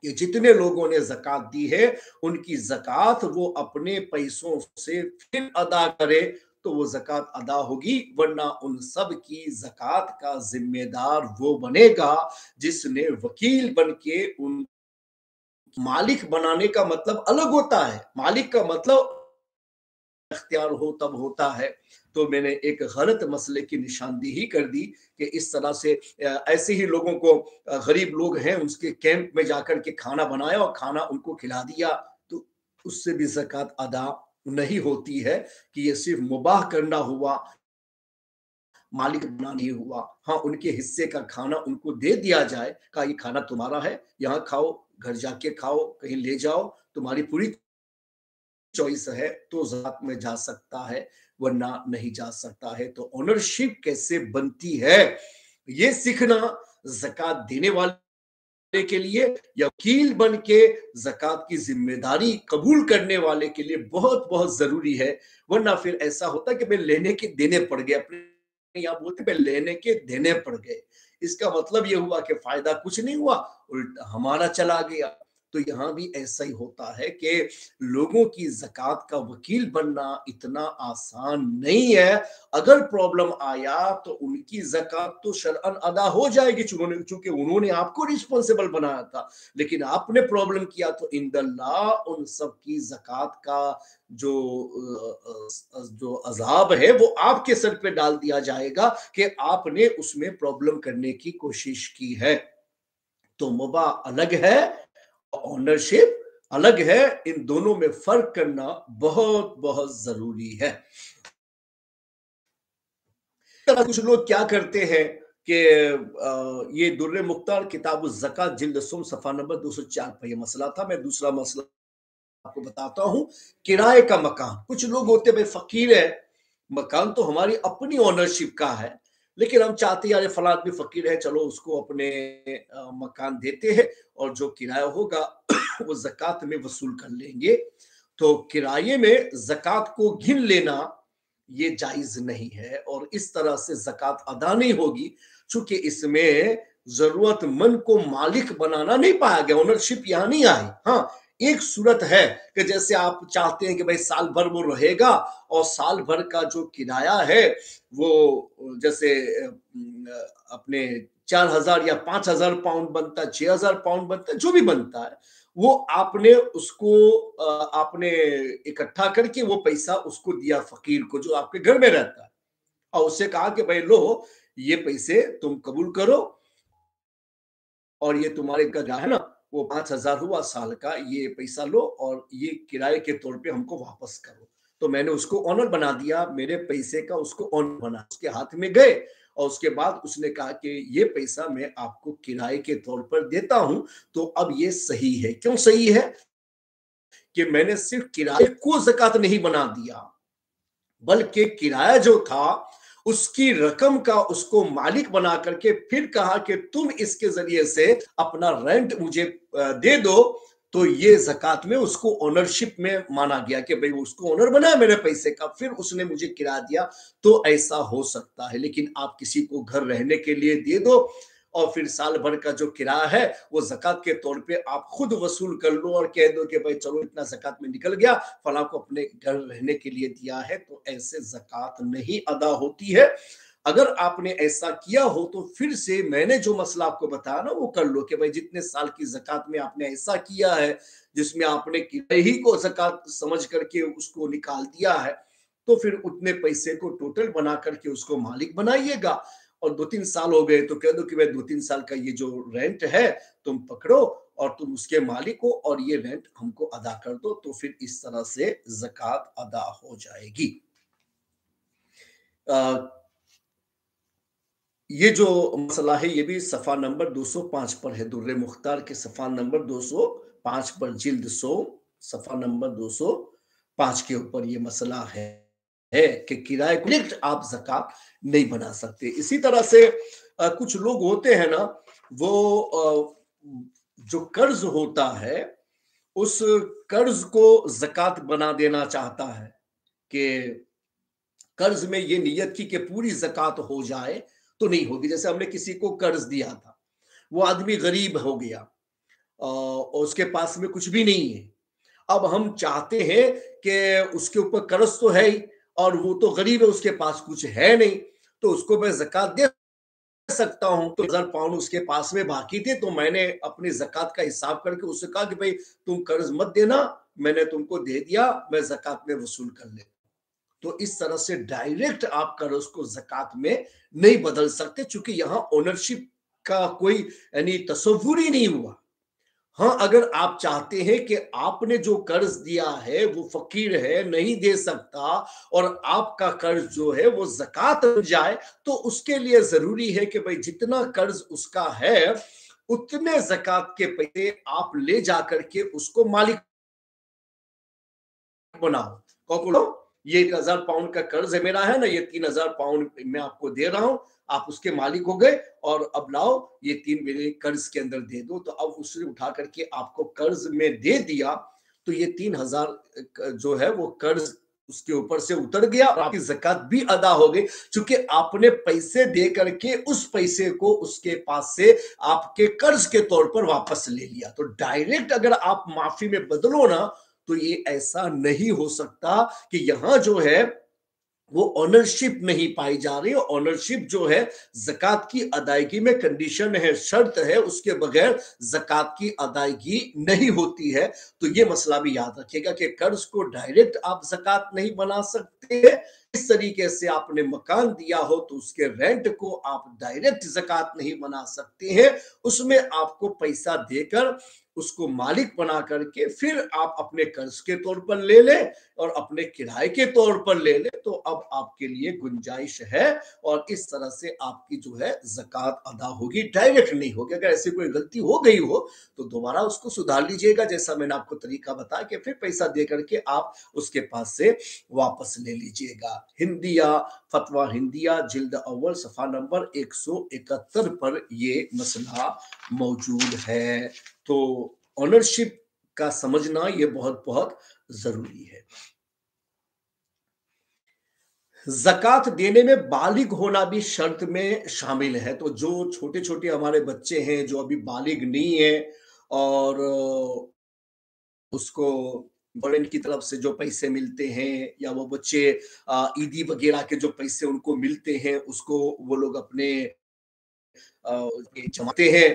Speaker 1: कि जितने लोगों ने ज़कात दी है उनकी ज़कात वो अपने पैसों से फिर अदा करे, तो वो ज़कात अदा होगी। वरना उन सब की ज़कात का जिम्मेदार वो बनेगा जिसने वकील बन के उन मालिक बनाने का मतलब अलग होता है। मालिक का मतलब इख्तियार हो तब होता है। तो मैंने एक गलत मसले की निशानदेही कर दी कि इस तरह से ऐसे ही लोगों को, गरीब लोग हैं, उसके कैंप में जाकर के खाना बनाया और खाना उनको खिला दिया, तो उससे भी ज़कात अदा नहीं होती है। कि ये सिर्फ मुबाह करना हुआ, मालिक बना नहीं हुआ। हाँ, उनके हिस्से का खाना उनको दे दिया जाए, कहा ये खाना तुम्हारा है, यहाँ खाओ, घर जाके खाओ, कहीं ले जाओ, तुम्हारी पूरी चॉइस है, तो ज़कात में जा सकता है, वरना नहीं जा सकता है। तो ओनरशिप कैसे बनती है, ये सीखना ज़कात देने वाले के लिए या वकील बन के ज़कात की जिम्मेदारी कबूल करने वाले के लिए बहुत बहुत जरूरी है। वरना फिर ऐसा होता है कि मैं लेने के देने पड़ गए, अपने यहाँ बोलते मैं लेने के देने पड़ गए। इसका मतलब ये हुआ कि फायदा कुछ नहीं हुआ, उल्टा हमारा चला गया। तो यहाँ भी ऐसा ही होता है कि लोगों की ज़कात का वकील बनना इतना आसान नहीं है। अगर प्रॉब्लम आया तो उनकी ज़कात तो शरअन अदा हो जाएगी, चूंकि उन्होंने आपको रिस्पॉन्सिबल बनाया था। लेकिन आपने प्रॉब्लम किया तो इंदल्लाह उन सब की ज़कात का जो अजाब है वो आपके सर पे डाल दिया जाएगा कि आपने उसमें प्रॉब्लम करने की कोशिश की है। तो मुबा अलग है, ओनरशिप अलग है। इन दोनों में फर्क करना बहुत बहुत जरूरी है। कुछ लोग क्या करते हैं कि ये दुर्रे मुख्तार किताब ज़कात जिल्द सुम सफा नंबर 204 पर यह मसला था। मैं दूसरा मसला आपको बताता हूं, किराए का मकान। कुछ लोग होते भाई फकीर है, मकान तो हमारी अपनी ओनरशिप का है, लेकिन हम चाहते हैं यार फला आदमी फकीर है, चलो उसको अपने मकान देते हैं और जो किराया होगा वो ज़कात में वसूल कर लेंगे। तो किराए में ज़कात को गिन लेना ये जायज नहीं है और इस तरह से ज़कात अदा नहीं होगी, चूंकि इसमें जरूरतमंद को मालिक बनाना नहीं पाया गया, ओनरशिप यहां नहीं आई। हाँ, एक सूरत है कि जैसे आप चाहते हैं कि भाई साल भर वो रहेगा और साल भर का जो किराया है वो जैसे अपने 4,000 या 5,000 पाउंड बनता है, 6,000 पाउंड बनता है, जो भी बनता है, वो आपने उसको आपने इकट्ठा करके वो पैसा उसको दिया फकीर को जो आपके घर में रहता है, और उससे कहा कि भाई लो ये पैसे तुम कबूल करो और ये तुम्हारे का है ना वो 5,000 हुआ साल का, ये पैसा लो और ये किराए के तौर पे हमको वापस करो। तो मैंने उसको ऑनर बना दिया, मेरे पैसे का उसको ऑनर बना, उसके हाथ में गए और उसके बाद उसने कहा कि ये पैसा मैं आपको किराए के तौर पर देता हूं। तो अब ये सही है। क्यों सही है? कि मैंने सिर्फ किराए को ज़कात नहीं बना दिया, बल्कि किराया जो था उसकी रकम का उसको मालिक बना करके फिर कहा कि तुम इसके जरिए से अपना रेंट मुझे दे दो, तो ये ज़कात में उसको ओनरशिप में माना गया कि भाई उसको ओनर बनाया मेरे पैसे का, फिर उसने मुझे किराया दिया, तो ऐसा हो सकता है। लेकिन आप किसी को घर रहने के लिए दे दो और फिर साल भर का जो किराया है वो ज़कात के तौर पे आप खुद वसूल कर लो और कह दो कि भाई चलो इतना ज़कात में निकल गया, फला को अपने घर रहने के लिए दिया है, तो ऐसे ज़कात नहीं अदा होती है। अगर आपने ऐसा किया हो तो फिर से मैंने जो मसला आपको बताया ना वो कर लो कि भाई जितने साल की ज़कात में आपने ऐसा किया है जिसमें आपने किराए ही को ज़कात समझ करके उसको निकाल दिया है, तो फिर उतने पैसे को टोटल बना करके उसको मालिक बनाइएगा। और 2-3 साल हो गए तो कह दो कि भाई 2-3 साल का ये जो रेंट है तुम पकड़ो और तुम उसके मालिक हो और ये रेंट हमको अदा कर दो, तो फिर इस तरह से ज़कात अदा हो जाएगी। ये जो मसला है ये भी सफ़ा नंबर 205 पर है, दुर्रे मुख्तार के सफ़ा नंबर 205 पर, जिल्द 100 सफ़ा नंबर 205 के ऊपर ये मसला है कि किराए को डायरेक्ट आप ज़कात नहीं बना सकते। इसी तरह से कुछ लोग होते हैं ना, वो जो कर्ज होता है उस कर्ज को ज़कात बना देना चाहता है कि कर्ज में ये नियत की कि पूरी ज़कात हो जाए, तो नहीं होगी। जैसे हमने किसी को कर्ज दिया था, वो आदमी गरीब हो गया और उसके पास में कुछ भी नहीं है। अब हम चाहते हैं कि उसके ऊपर कर्ज तो है ही और वो तो गरीब है, उसके पास कुछ है नहीं, तो उसको मैं ज़कात दे सकता हूं। तो 1000 पाउंड उसके पास में बाकी थे, तो मैंने अपनी ज़कात का हिसाब करके उससे कहा कि भाई तुम कर्ज मत देना, मैंने तुमको दे दिया, मैं ज़कात में वसूल कर ले। तो इस तरह से डायरेक्ट आप कर्ज को ज़कात में नहीं बदल सकते, चूंकि यहां ओनरशिप का कोई यानी तस्वुर ही नहीं हुआ। हाँ, अगर आप चाहते हैं कि आपने जो कर्ज दिया है वो फकीर है, नहीं दे सकता, और आपका कर्ज जो है वो ज़कात बन जाए, तो उसके लिए जरूरी है कि भाई जितना कर्ज उसका है उतने ज़कात के पैसे आप ले जाकर के उसको मालिक बनाओ। बोलो ये 1000 पाउंड का कर्ज है मेरा, है ना, ये 3000 पाउंड मैं आपको दे रहा हूं, आप उसके मालिक हो गए और अब लाओ ये 3 मेरे कर्ज के अंदर दे दो। तो अब उसने उठा करके आपको कर्ज में दे दिया, तो ये 3000 जो है वो कर्ज उसके ऊपर से उतर गया और आपकी ज़कात भी अदा हो गई, क्योंकि आपने पैसे दे करके उस पैसे को उसके पास से आपके कर्ज के तौर पर वापस ले लिया। तो डायरेक्ट अगर आप माफी में बदलो ना, तो ये ऐसा नहीं हो सकता कि यहां जो है वो ओनरशिप नहीं पाई जा रही। ओनरशिप जो है ज़कात की अदायगी में कंडीशन है, शर्त है, उसके बगैर ज़कात की अदायगी नहीं होती है। तो ये मसला भी याद रखिएगा कि कर्ज को डायरेक्ट आप ज़कात नहीं बना सकते। इस तरीके से आपने मकान दिया हो तो उसके रेंट को आप डायरेक्ट ज़कात नहीं बना सकते हैं, उसमें आपको पैसा देकर उसको मालिक बना करके फिर आप अपने कर्ज के तौर पर ले लें और अपने किराए के तौर पर ले ले, तो अब आपके लिए गुंजाइश है और इस तरह से आपकी जो है ज़कात अदा होगी, डायरेक्ट नहीं होगी। अगर ऐसी कोई गलती हो गई हो तो दोबारा उसको सुधार लीजिएगा, जैसा मैंने आपको तरीका बताया कि फिर पैसा दे करके आप उसके पास से वापस ले लीजिएगा। हिंदिया फतवा हिंदिया जिल्द अव्वल सफ़ा नंबर 171 पर ये मसला मौजूद है। तो ओनरशिप का समझना ये बहुत बहुत जरूरी है। ज़कात देने में बालिग होना भी शर्त में शामिल है। तो जो छोटे छोटे हमारे बच्चे हैं जो अभी बालिग नहीं है और उसको गवर्नमेंट की तरफ से जो पैसे मिलते हैं या वो बच्चे ईदी वगैरह के जो पैसे उनको मिलते हैं उसको वो लोग अपने जमाते हैं,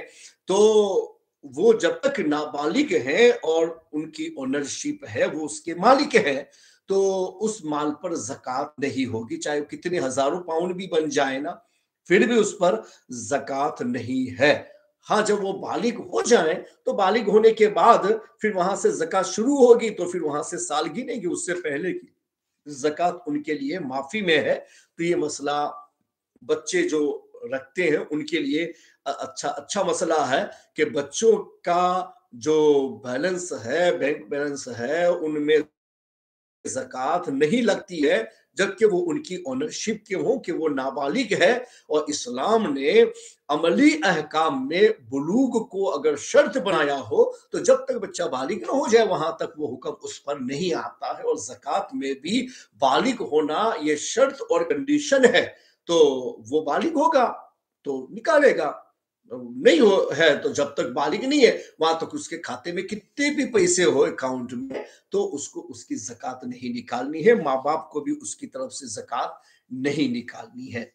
Speaker 1: तो वो जब तक नाबालिग हैं और उनकी ओनरशिप है, वो उसके मालिक हैं, तो उस माल पर ज़कात नहीं होगी, चाहे कितने हजारों पाउंड भी बन जाए ना, फिर भी उस पर ज़कात नहीं है। हाँ, जब वो बालिग हो जाए तो बालिग होने के बाद फिर वहां से ज़कात शुरू होगी, तो फिर वहां से साल गिनेगी, उससे पहले की ज़कात उनके लिए माफी में है। तो ये मसला बच्चे जो रखते हैं उनके लिए अच्छा अच्छा मसला है कि बच्चों का जो बैलेंस है, बैंक बैलेंस है, उनमें ज़कात नहीं लगती है, जबकि वो उनकी ओनरशिप के हों, कि वो नाबालिग है। और इस्लाम ने अमली अहकाम में बुलूग को अगर शर्त बनाया हो, तो जब तक बच्चा बालिग ना हो जाए वहां तक वो हुक्म उस पर नहीं आता है। और ज़कात में भी बालिग होना ये शर्त और कंडीशन है। तो वो बालिग होगा तो निकालेगा, नहीं हो है तो जब तक बालिग नहीं है वहां तक उसके खाते में कितने भी पैसे हो अकाउंट में, तो उसको उसकी ज़कात नहीं निकालनी है। माँ बाप को भी उसकी तरफ से ज़कात नहीं निकालनी है।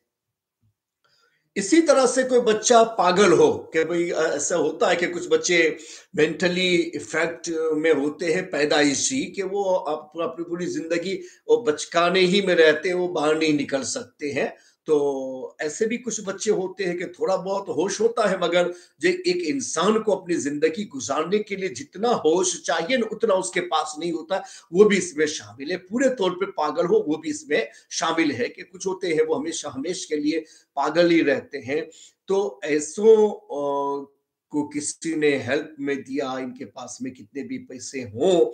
Speaker 1: इसी तरह से कोई बच्चा पागल हो, कि भाई ऐसा होता है कि कुछ बच्चे मेंटली इफेक्ट में होते हैं पैदाइशी, कि वो अपनी पूरी जिंदगी वो बचकाने ही में रहते हैं, वो बाहर नहीं निकल सकते हैं। तो ऐसे भी कुछ बच्चे होते हैं कि थोड़ा बहुत होश होता है, मगर जो एक इंसान को अपनी जिंदगी गुजारने के लिए जितना होश चाहिए ना उतना उसके पास नहीं होता, वो भी इसमें शामिल है। पूरे तौर पे पागल हो वो भी इसमें शामिल है, कि कुछ होते हैं वो हमेशा हमेशा के लिए पागल ही रहते हैं। तो ऐसों को किसी ने हेल्प में दिया, इनके पास में कितने भी पैसे हों,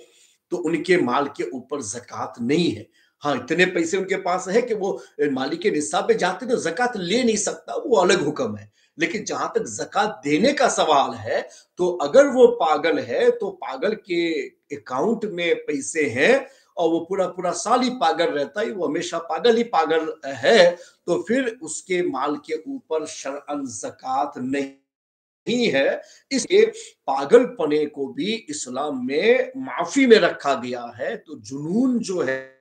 Speaker 1: तो उनके माल के ऊपर ज़कात नहीं है। हाँ, इतने पैसे उनके पास है कि वो मालिक के निसाब पे जाते तो ज़कात ले नहीं सकता, वो अलग हुक्म है। लेकिन जहां तक ज़कात देने का सवाल है, तो अगर वो पागल है तो पागल के अकाउंट में पैसे हैं और वो पूरा पूरा साल ही पागल रहता है, वो हमेशा पागल ही पागल है, तो फिर उसके माल के ऊपर शरअन ज़कात नहीं है। इसलिए पागलपने को भी इस्लाम में माफी में रखा गया है। तो जुनून जो है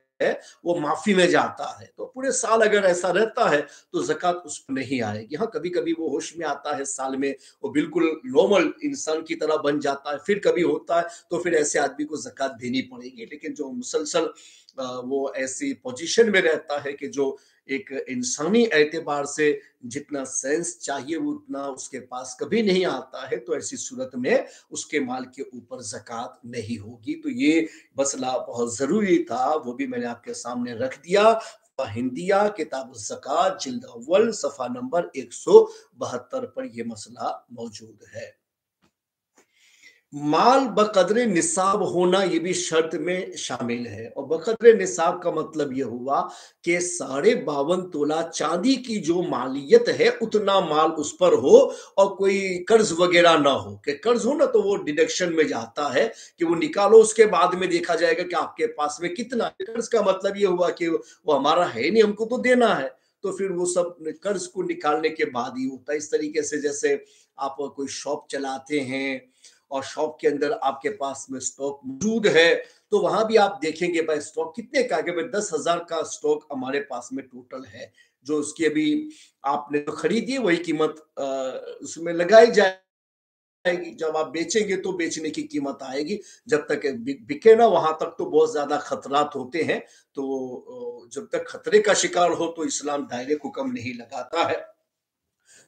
Speaker 1: वो माफी में जाता है। तो पूरे साल अगर ऐसा रहता है तो ज़कात उस पर नहीं आएगी। हाँ, कभी कभी वो होश में आता है साल में, वो बिल्कुल नॉर्मल इंसान की तरह बन जाता है, फिर कभी होता है तो फिर ऐसे आदमी को ज़कात देनी पड़ेगी। लेकिन जो मुसलसल वो ऐसी पोजीशन में रहता है कि जो एक इंसानी एतबार से जितना सेंस चाहिए वो उतना उसके पास कभी नहीं आता है, तो ऐसी सूरत में उसके माल के ऊपर ज़कात नहीं होगी। तो ये मसला बहुत ज़रूरी था, वो भी मैंने आपके सामने रख दिया। हिंदिया किताब ज़कात जिल्द अव्वल सफ़ा नंबर 172 पर यह मसला मौजूद है। माल बकदरे निसाब होना ये भी शर्त में शामिल है। और बकदरे निसाब का मतलब ये हुआ कि 52.5 तोला चांदी की जो मालियत है उतना माल उस पर हो, और कोई कर्ज वगैरह ना हो। कि कर्ज हो ना तो वो डिडक्शन में जाता है, कि वो निकालो उसके बाद में देखा जाएगा कि आपके पास में कितना। कर्ज का मतलब ये हुआ कि वो हमारा है नहीं, हमको तो देना है, तो फिर वो सब कर्ज को निकालने के बाद ही होता है। इस तरीके से जैसे आप कोई शॉप चलाते हैं और शॉप के अंदर आपके पास में स्टॉक मौजूद है, तो वहां भी आप देखेंगे भाई स्टॉक कितने का है। भाई 10,000 का स्टॉक हमारे पास में टोटल है, जो उसकी अभी आपने जो खरीदी है वही कीमत उसमें लगाई जाएगी। जब आप बेचेंगे तो बेचने की कीमत आएगी, जब तक बिके ना वहां तक तो बहुत ज्यादा खतरात होते हैं। तो जब तक खतरे का शिकार हो तो इस्लाम डायरेक्ट हुक्म नहीं लगाता है,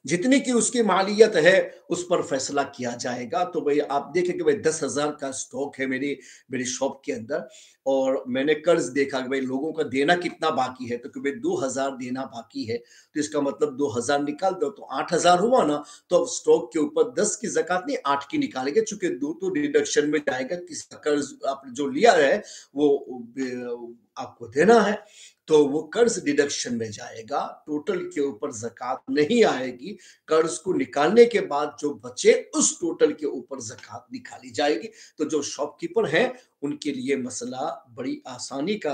Speaker 1: जितनी की उसकी मालियत है उस पर फैसला किया जाएगा। तो भाई आप देखें कि भाई 10,000 का स्टॉक है मेरी मेरी शॉप के अंदर, और मैंने कर्ज देखा कि भाई लोगों का देना कितना बाकी है, तो कि भाई 2,000 देना बाकी है, तो इसका मतलब 2,000 निकाल दो तो 8,000 हुआ ना। तो अब स्टॉक के ऊपर 10 की ज़कात नहीं 8 की निकालेंगे, चूंकि 2 तो डिडक्शन में जाएगा, किसका कर्ज आपने जो लिया है वो आपको देना है, तो वो कर्ज डिडक्शन में जाएगा, टोटल के ऊपर ज़कात नहीं आएगी। कर्ज को निकालने के बाद जो बचे उस टोटल के ऊपर ज़कात निकाली जाएगी। तो जो शॉपकीपर हैं उनके लिए मसला बड़ी आसानी का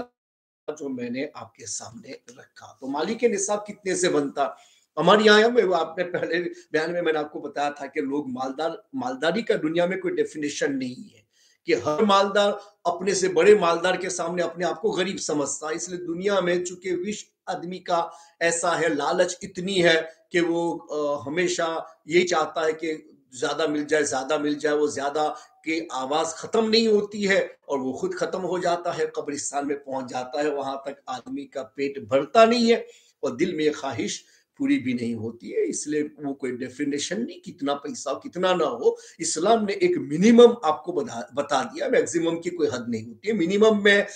Speaker 1: जो मैंने आपके सामने रखा। तो मालिक निसाब कितने से बनता, हमारे यहाँ में आपने पहले बयान में मैंने आपको बताया था कि लोग मालदारी का दुनिया में कोई डेफिनेशन नहीं है, कि हर मालदार अपने से बड़े मालदार के सामने अपने आप को गरीब समझता है। इसलिए दुनिया में चूंकि विश्व आदमी का ऐसा है, लालच इतनी है कि वो हमेशा यही चाहता है कि ज्यादा मिल जाए, ज्यादा मिल जाए। वो ज्यादा की आवाज खत्म नहीं होती है और वो खुद खत्म हो जाता है, कब्रिस्तान में पहुंच जाता है। वहां तक आदमी का पेट भरता नहीं है और दिल में ख्वाहिश पूरी भी नहीं होती है। इसलिए वो कोई डेफिनेशन नहीं कितना पैसा कितना ना हो। इस्लाम ने एक मिनिमम आपको बता दिया, मैक्सिमम की कोई हद नहीं होती है। मिनिमम में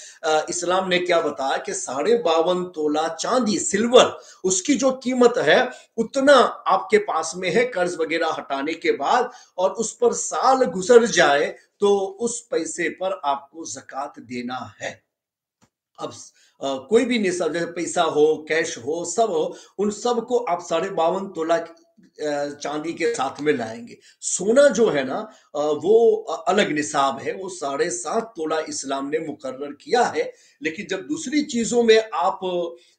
Speaker 1: इस्लाम ने क्या बताया कि 52.5 तोला चांदी सिल्वर उसकी जो कीमत है उतना आपके पास में है कर्ज वगैरह हटाने के बाद, और उस पर साल गुजर जाए तो उस पैसे पर आपको ज़कात देना है। अब कोई भी निसाब, जैसे पैसा हो, कैश हो, सब हो, उन सब को आप 52.5 तोला चांदी के साथ में लाएंगे। सोना जो है ना वो अलग निसाब है, वो 7.5 तोला इस्लाम ने मुकर्रर किया है। लेकिन जब दूसरी चीजों में आप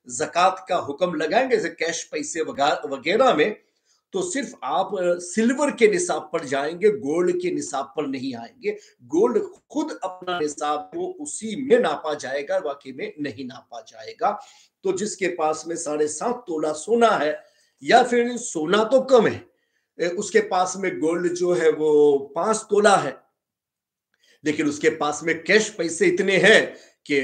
Speaker 1: ज़कात का हुक्म लगाएंगे, जैसे कैश, पैसे वगैरह में, तो सिर्फ आप सिल्वर के निसाब पर जाएंगे, गोल्ड के निसाब पर नहीं आएंगे। गोल्ड खुद अपना निसाब वो उसी में नापा जाएगा, बाकी में नहीं नापा जाएगा। तो जिसके पास में 7.5 तोला सोना है, या फिर सोना तो कम है, उसके पास में गोल्ड जो है वो 5 तोला है, लेकिन उसके पास में कैश पैसे इतने हैं कि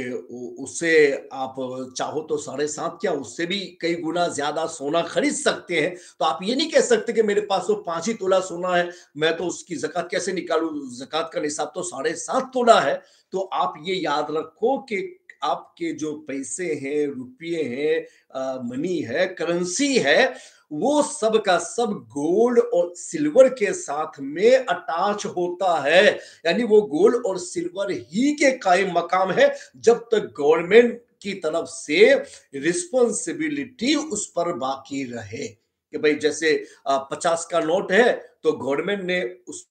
Speaker 1: उससे आप चाहो तो 7.5 क्या उससे भी कई गुना ज्यादा सोना खरीद सकते हैं। तो आप ये नहीं कह सकते कि मेरे पास तो 5 ही तोला सोना है, मैं तो उसकी ज़कात कैसे निकालूं, ज़कात का निसाब तो 7.5 तोला है। तो आप ये याद रखो कि आपके जो पैसे हैं, रुपये हैं, मनी है, करेंसी है, वो सब का सब गोल्ड और सिल्वर के साथ में अटैच होता है। यानी वो गोल्ड और सिल्वर ही के कायम मकाम है, जब तक गवर्नमेंट की तरफ से रिस्पॉन्सिबिलिटी उस पर बाकी रहे। कि भाई जैसे 50 का नोट है, तो गवर्नमेंट ने उस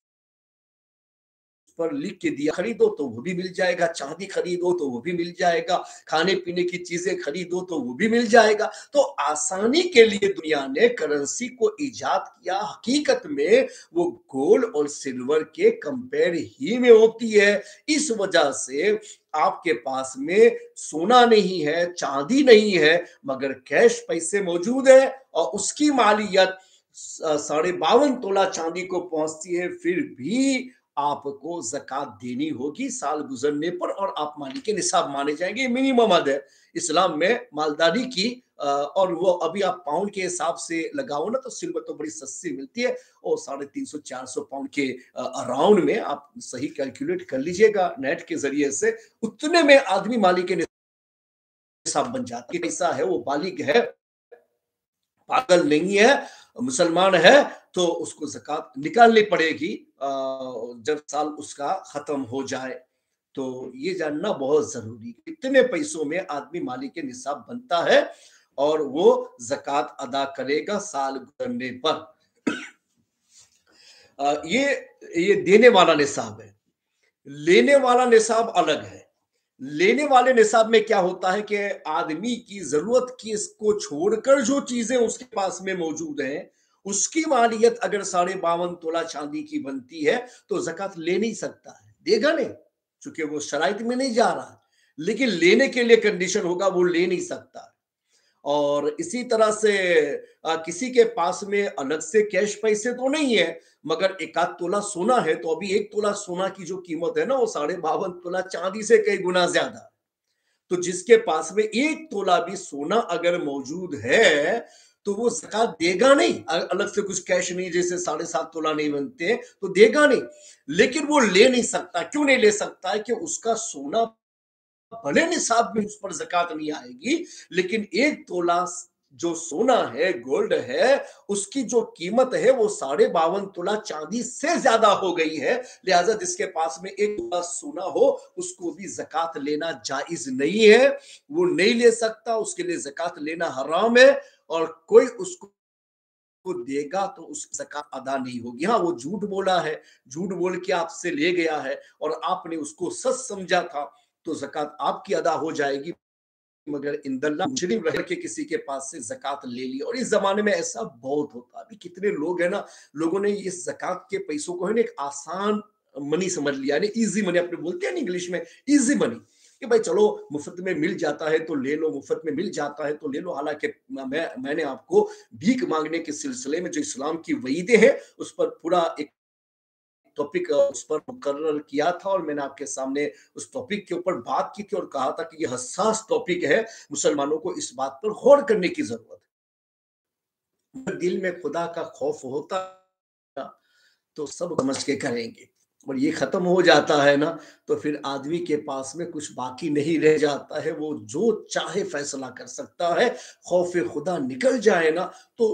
Speaker 1: पर लिख के दिया, खरीदो तो वो भी मिल जाएगा, चांदी खरीदो तो वो भी मिल जाएगा, खाने पीने की चीजें खरीदो तो वो भी मिल जाएगा। तो आसानी के लिए दुनिया ने करेंसी को इजाद किया। हकीकत में वो गोल्ड और सिल्वर के कंपेयर ही में होती है। इस वजह से आपके पास में सोना नहीं है, चांदी नहीं है, मगर कैश पैसे मौजूद है, और उसकी मालियत 52.5 तोला चांदी को पहुंचती है, फिर भी आपको ज़कात देनी होगी साल गुजरने पर, और आप मालिक के निसाब माने जाएंगे। मिनिमम हद है इस्लाम में मालदारी की। और वो अभी आप पाउंड के हिसाब से लगाओ ना, तो सिल्वर तो बड़ी सस्ती मिलती है, और 350-400 पाउंड के अराउंड में आप सही कैलकुलेट कर लीजिएगा नेट के जरिए से, उतने में आदमी मालिक के निसाब बन जाता है। पैसा है, वो बालिग है, पागल नहीं है, मुसलमान है, तो उसको ज़कात निकालनी पड़ेगी जब साल उसका खत्म हो जाए। तो ये जानना बहुत जरूरी है, कितने पैसों में आदमी मालिक के निसाब बनता है, और वो ज़कात अदा करेगा साल गुजरने पर। ये देने वाला निसाब है। लेने वाला निसाब अलग है। लेने वाले निसाब में क्या होता है कि आदमी की जरूरत की इसको छोड़कर जो चीजें उसके पास में मौजूद हैं, उसकी मालियत अगर 52.5 तोला चांदी की बनती है, तो ज़कात ले नहीं सकता है, देगा नहीं, चूंकि वो शराइत में नहीं जा रहा। लेकिन लेने के लिए कंडीशन होगा, वो ले नहीं सकता। और इसी तरह से किसी के पास में अलग से कैश पैसे तो नहीं है, मगर 1 तोला सोना है, तो अभी 1 तोला सोना की जो कीमत है ना, वो 52.5 तोला चांदी से कई गुना ज्यादा। तो जिसके पास में 1 तोला भी सोना अगर मौजूद है, तो वो ज़कात देगा नहीं। अलग से कुछ कैश नहीं, जैसे 7.5 तोला नहीं बनते, तो देगा नहीं। लेकिन वो ले नहीं सकता। क्यों नहीं ले सकता है? कि उसका सोना भले निसाब में उस पर ज़कात नहीं आएगी, लेकिन 1 तोला जो सोना है, गोल्ड है, उसकी जो कीमत है वो 52.5 तोला चांदी से ज्यादा हो गई है। लिहाजा जिसके पास में 1 तोला सोना हो, उसको भी ज़कात लेना जायज नहीं है, वो नहीं ले सकता, उसके लिए ज़कात लेना हराम है। और कोई उसको देगा तो उस ज़कात अदा नहीं होगी। हाँ, वो झूठ बोला है, झूठ बोल के आपसे ले गया है, और आपने उसको सच समझा था, तो ज़कात आपकी अदा हो जाएगी। मगर इंदल्ला मुजरिम रह के किसी के पास से ज़कात ले ली, और इस जमाने में ऐसा बहुत होता है। अभी कितने लोग हैं ना, लोगों ने इस ज़कात के पैसों को है ना एक आसान मनी समझ लिया, यानी इजी मनी, अपने बोलते हैं ना इंग्लिश में इजी मनी, कि भाई चलो मुफ्त में मिल जाता है तो ले लो, मुफ्त में मिल जाता है तो ले लो। हालांकि मैंने आपको भीख मांगने के सिलसिले में जो इस्लाम की वईदें हैं, उस पर पूरा एक टॉपिक उस पर मुकर्रर किया था, और मैंने आपके सामने उस टॉपिक के ऊपर बात की थी, और कहा था कि यह हसास टॉपिक है, मुसलमानों को इस बात पर गौर करने की जरूरत है। दिल में खुदा का खौफ होता तो सब समझ के करेंगे। اور یہ ختم ہو جاتا ہے نا تو پھر آدمی کے پاس میں کچھ باقی نہیں رہ جاتا ہے، وہ جو چاہے فیصلہ کر سکتا ہے، خوف خدا نکل جائے نا تو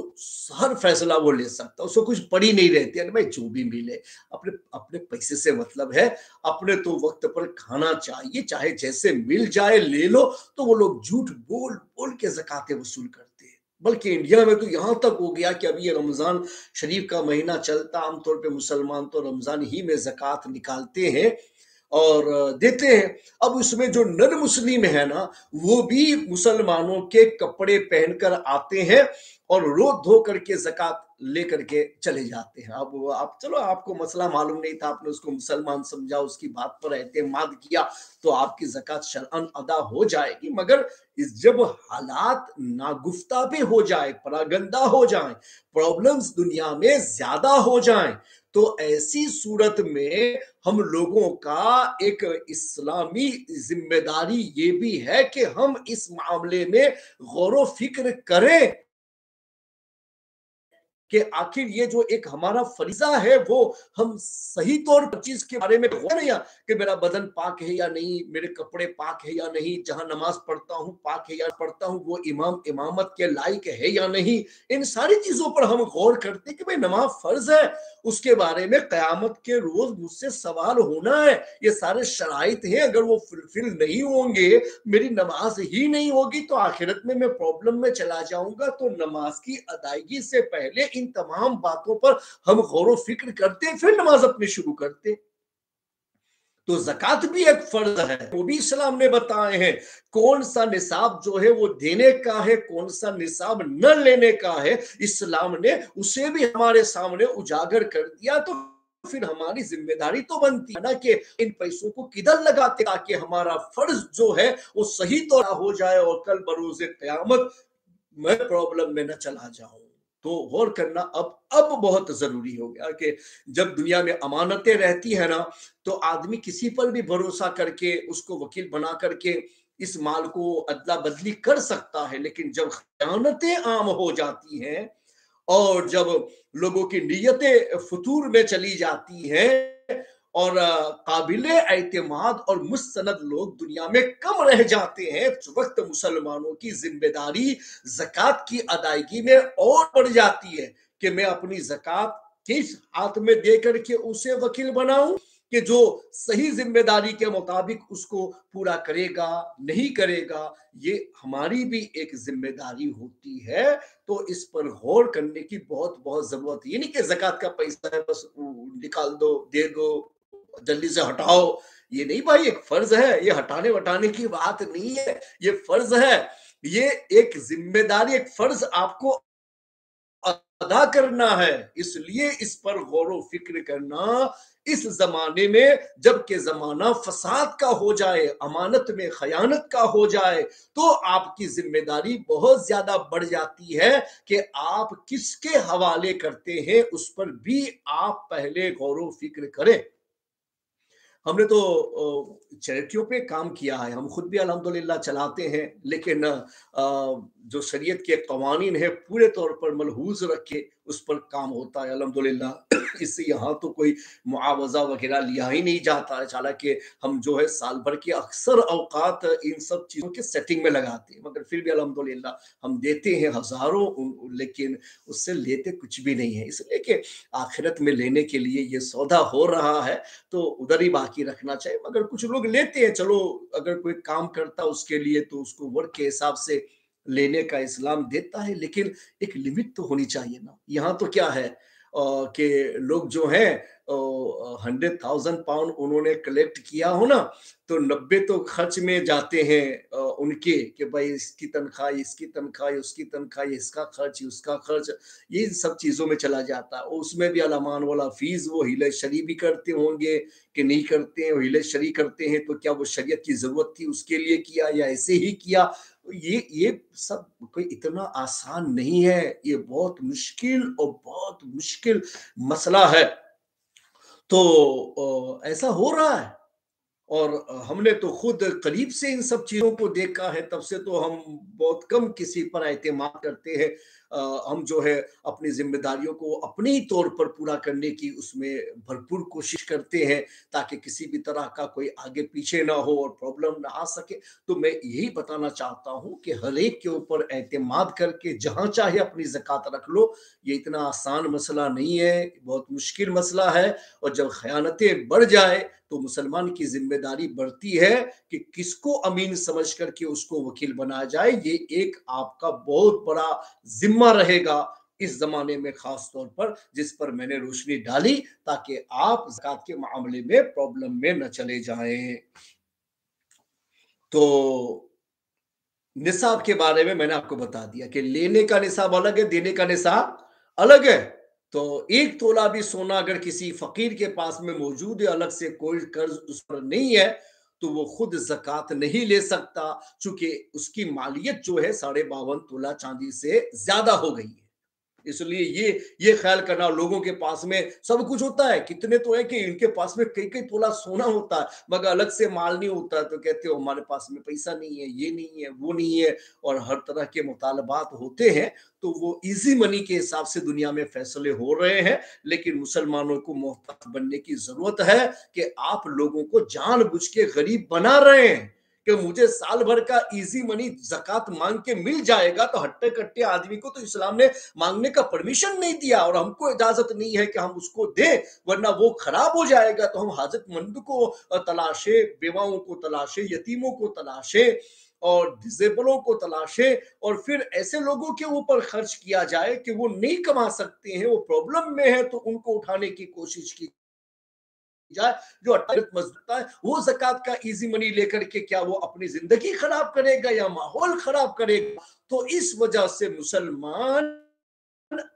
Speaker 1: ہر فیصلہ وہ لے سکتا ہے، اس کو کچھ پڑی نہیں رہتی ہے، بھائی جو بھی ملے اپنے اپنے پیسے سے مطلب ہے، اپنے تو وقت پر کھانا چاہیے، چاہے جیسے مل جائے لے لو، تو وہ لوگ جھوٹ بول بول کے زکاتیں وصول کرتے ہیں۔ بلکہ انڈیا میں تو یہاں تک ہو گیا کہ ابھی یہ رمضان شریف کا مہینہ چلتا، عام طور پہ مسلمان تو رمضان ہی میں زکوٰۃ نکالتے ہیں اور دیتے ہیں۔ اب اس میں جو نن مسلم ہے نا وہ بھی مسلمانوں کے کپڑے پہن کر آتے ہیں اور رو دھو کر کے زکوٰۃ لے کر کے چلے جاتے ہیں۔ اب آپ چلو، آپ کو مسئلہ معلوم نہیں تھا، آپ نے اس کو مسلمان سمجھا، اس کی بات پر اعتماد کیا تو آپ کی زکوٰۃ شرعاً ادا ہو جائے گی، مگر جب حالات ناگفتہ بھی ہو جائے، پراگندہ ہو جائیں، پرابلمز دنیا میں زیادہ ہو جائیں، تو ایسی صورت میں ہم لوگوں کا ایک اسلامی ذمہ داری یہ بھی ہے کہ ہم اس معاملے میں غور و فکر کریں کہ آخر یہ جو ایک ہمارا فریضہ ہے وہ ہم صحیح طور پر چیز کے بارے میں غور نہیں کہ میرا بدن پاک ہے یا نہیں، میرے کپڑے پاک ہے یا نہیں، جہاں نماز پڑھتا ہوں پاک ہے یا پڑھتا ہوں، وہ امام امامت کے لائق ہے یا نہیں، ان ساری چیزوں پر ہم غور کرتے کہ بھئی نماز فرض ہے، اس کے بارے میں قیامت کے روز مجھ سے سوال ہونا ہے، یہ سارے شرائط ہیں، اگر وہ فلفل نہیں ہوں گے، میری نماز ہی نہیں ہوگی تو آخرت میں پرابلم میں چلا جاؤں گا۔ تو نماز کی ادائیگی سے پہلے ان تمام باتوں پر ہم غور و فکر کرتے، پھر نماز اپنی شروع کرتے۔ تو زکوٰۃ بھی ایک فرض ہے، وہ بھی اسلام نے بتائے ہیں، کون سا نصاب جو ہے وہ دینے کا ہے، کون سا نصاب نہ لینے کا ہے، اسلام نے اسے بھی ہمارے سامنے اجاگر کر دیا۔ تو پھر ہماری ذمہ داری تو بنتی ہے نا کہ ان پیسوں کو کدھر لگاتے تاکہ ہمارا فرض جو ہے وہ صحیح طور ہو جائے اور کل بروز قیامت میں پرابلم میں نہ چلا جاؤں۔ تو غور کرنا اب بہت ضروری ہو گیا کہ جب دنیا میں امانتیں رہتی ہیں نا تو آدمی کسی پر بھی بھروسہ کر کے اس کو وکیل بنا کر کے اس مال کو ادلا بدلی کر سکتا ہے، لیکن جب خیانتیں عام ہو جاتی ہیں اور جب لوگوں کی نیتیں فتور میں چلی جاتی ہیں اور قابل اعتماد اور مستند لوگ دنیا میں کم رہ جاتے ہیں، اس وقت مسلمانوں کی ذمہ داری زکوٰۃ کی ادائیگی میں اور بڑھ جاتی ہے کہ میں اپنی زکوٰۃ کس ہاتھ میں دے کر کے اسے وکیل بناؤں کہ جو صحیح ذمہ داری کے مطابق اس کو پورا کرے گا نہیں کرے گا، یہ ہماری بھی ایک ذمہ داری ہوتی ہے۔ تو اس پر غور کرنے کی بہت بہت ضرورت ہے، یہ نہیں کہ زکوٰۃ کا پیسہ ہے بس نکال دو دے دو جلدی سے ہٹاؤ، یہ نہیں بھائی، ایک فرض ہے، یہ ہٹانے وٹانے کی بات نہیں ہے، یہ فرض ہے، یہ ایک ذمہ داری، ایک فرض آپ کو ادا کرنا ہے، اس لیے اس پر غور و فکر کرنا اس زمانے میں جب کہ زمانہ فساد کا ہو جائے، امانت میں خیانت کا ہو جائے، تو آپ کی ذمہ داری بہت زیادہ بڑھ جاتی ہے کہ آپ کس کے حوالے کرتے ہیں اس پر بھی آپ پہلے غور و فکر کریں۔ ہم نے تو چیریٹیوں پہ کام کیا ہے، ہم خود بھی الحمدللہ چلاتے ہیں، لیکن جو شریعت کے قوانین ہے پورے طور پر ملحوظ رکھ کے اس پر کام ہوتا ہے الحمدللہ۔ اس سے یہاں تو کوئی معاوضہ وغیرہ لیا ہی نہیں جاتا ہے، حالانکہ ہم جو ہے سال بھر کے اکثر اوقات ان سب چیزوں کے سیٹنگ میں لگاتے ہیں، مگر پھر بھی الحمدللہ ہم دیتے ہیں ہزاروں، لیکن اس سے لیتے کچھ بھی نہیں ہے، اس لیے کہ آخرت میں لینے کے لیے یہ سودا ہو رہا ہے تو ادھر ہی باقی رکھنا چاہیے۔ مگر کچھ لوگ لیتے ہیں، چلو اگر کوئی کام کرتا اس کے لیے تو اس کو ورک کے حساب سے لینے کا اسلام دیتا ہے، لیکن ایک لمٹ تو ہونی چاہیے نا۔ یہاں تو کیا ہے کہ لوگ جو ہیں 100,000 پاؤنڈ انہوں نے کلیکٹ کیا ہو نا تو 90 تو خرچ میں جاتے ہیں ان کے کہ بھائی اس کی تنخواہ، اس کی تنخواہ، اس کی تنخواہ، اس کا خرچ، اس کا خرچ، یہ سب چیزوں میں چلا جاتا ہے۔ اس میں بھی علمان والا فیس وہ ہیلہ شری بھی کرتے ہوں گے کہ نہیں کرتے ہیں، وہ ہیلہ شری کرتے ہیں تو کیا وہ شریعت کی ضرورت تھی اس کے لیے کیا یا ایسے ہی کیا؟ یہ سب کوئی اتنا آسان نہیں ہے، یہ بہت مشکل اور بہت مشکل مسئلہ ہے۔ تو ایسا ہو رہا ہے اور ہم نے تو خود قریب سے ان سب چیزوں کو دیکھا ہے، تب سے تو ہم بہت کم کسی پر اعتماد کرتے ہیں۔ हम जो है अपनी जिम्मेदारियों को अपने ही तौर पर पूरा करने की उसमें भरपूर कोशिश करते हैं, ताकि किसी भी तरह का कोई आगे पीछे ना हो और प्रॉब्लम ना आ सके। तो मैं यही बताना चाहता हूँ कि हर एक के ऊपर एतमाद करके जहाँ चाहे अपनी ज़कात रख लो। ये इतना आसान मसला नहीं है, बहुत मुश्किल मसला है। और जब खयानतें बढ़ जाए तो मुसलमान की जिम्मेदारी बढ़ती है कि किसको अमीन समझ करके उसको वकील बनाया जाए। ये एक आपका बहुत बड़ा जिम्मा रहेगा इस जमाने में, खास तौर पर जिस पर मैंने रोशनी डाली, ताकि आप ज़कात के मामले में प्रॉब्लम में न चले जाएं। तो निसाब के बारे में मैंने आपको बता दिया कि लेने का निसाब अलग है, देने का निसाब अलग है। तो 1 तोला भी सोना अगर किसी फकीर के पास में मौजूद है, अलग से कोई कर्ज उस पर नहीं है, तो वो खुद ज़कात नहीं ले सकता, चूँकि उसकी मालियत जो है 52.5 तोला चांदी से ज़्यादा हो गई है। इसलिए ये ख्याल करना, लोगों के पास में सब कुछ होता है, कितने तो है कि इनके पास में कई कई तोला सोना होता है मगर अलग से माल नहीं होता, तो कहते हो हमारे पास में पैसा नहीं है, ये नहीं है, वो नहीं है, और हर तरह के मुतालबात होते हैं। तो वो इजी मनी के हिसाब से दुनिया में फैसले हो रहे हैं। लेकिन मुसलमानों को मोहतात बनने की जरूरत है कि आप लोगों को जानबूझ के गरीब बना रहे हैं कि मुझे साल भर का इजी मनी ज़कात मांग के मिल जाएगा। तो हट्टे कट्टे आदमी को तो इस्लाम ने मांगने का परमिशन नहीं दिया, और हमको इजाजत नहीं है कि हम उसको दें, वरना वो खराब हो जाएगा। तो हम हाजतमंद को तलाशे, बेवाओं को तलाशे, यतीमों को तलाशे और डिसेबलों को तलाशे, और फिर ऐसे लोगों के ऊपर खर्च किया जाए कि वो नहीं कमा सकते हैं, वो प्रॉब्लम में है, तो उनको उठाने की कोशिश की जाए। जो अट्ठारत मजदूर है वो ज़कात का इजी मनी लेकर के क्या वो अपनी जिंदगी खराब करेगा या माहौल खराब करेगा? तो इस वजह से मुसलमान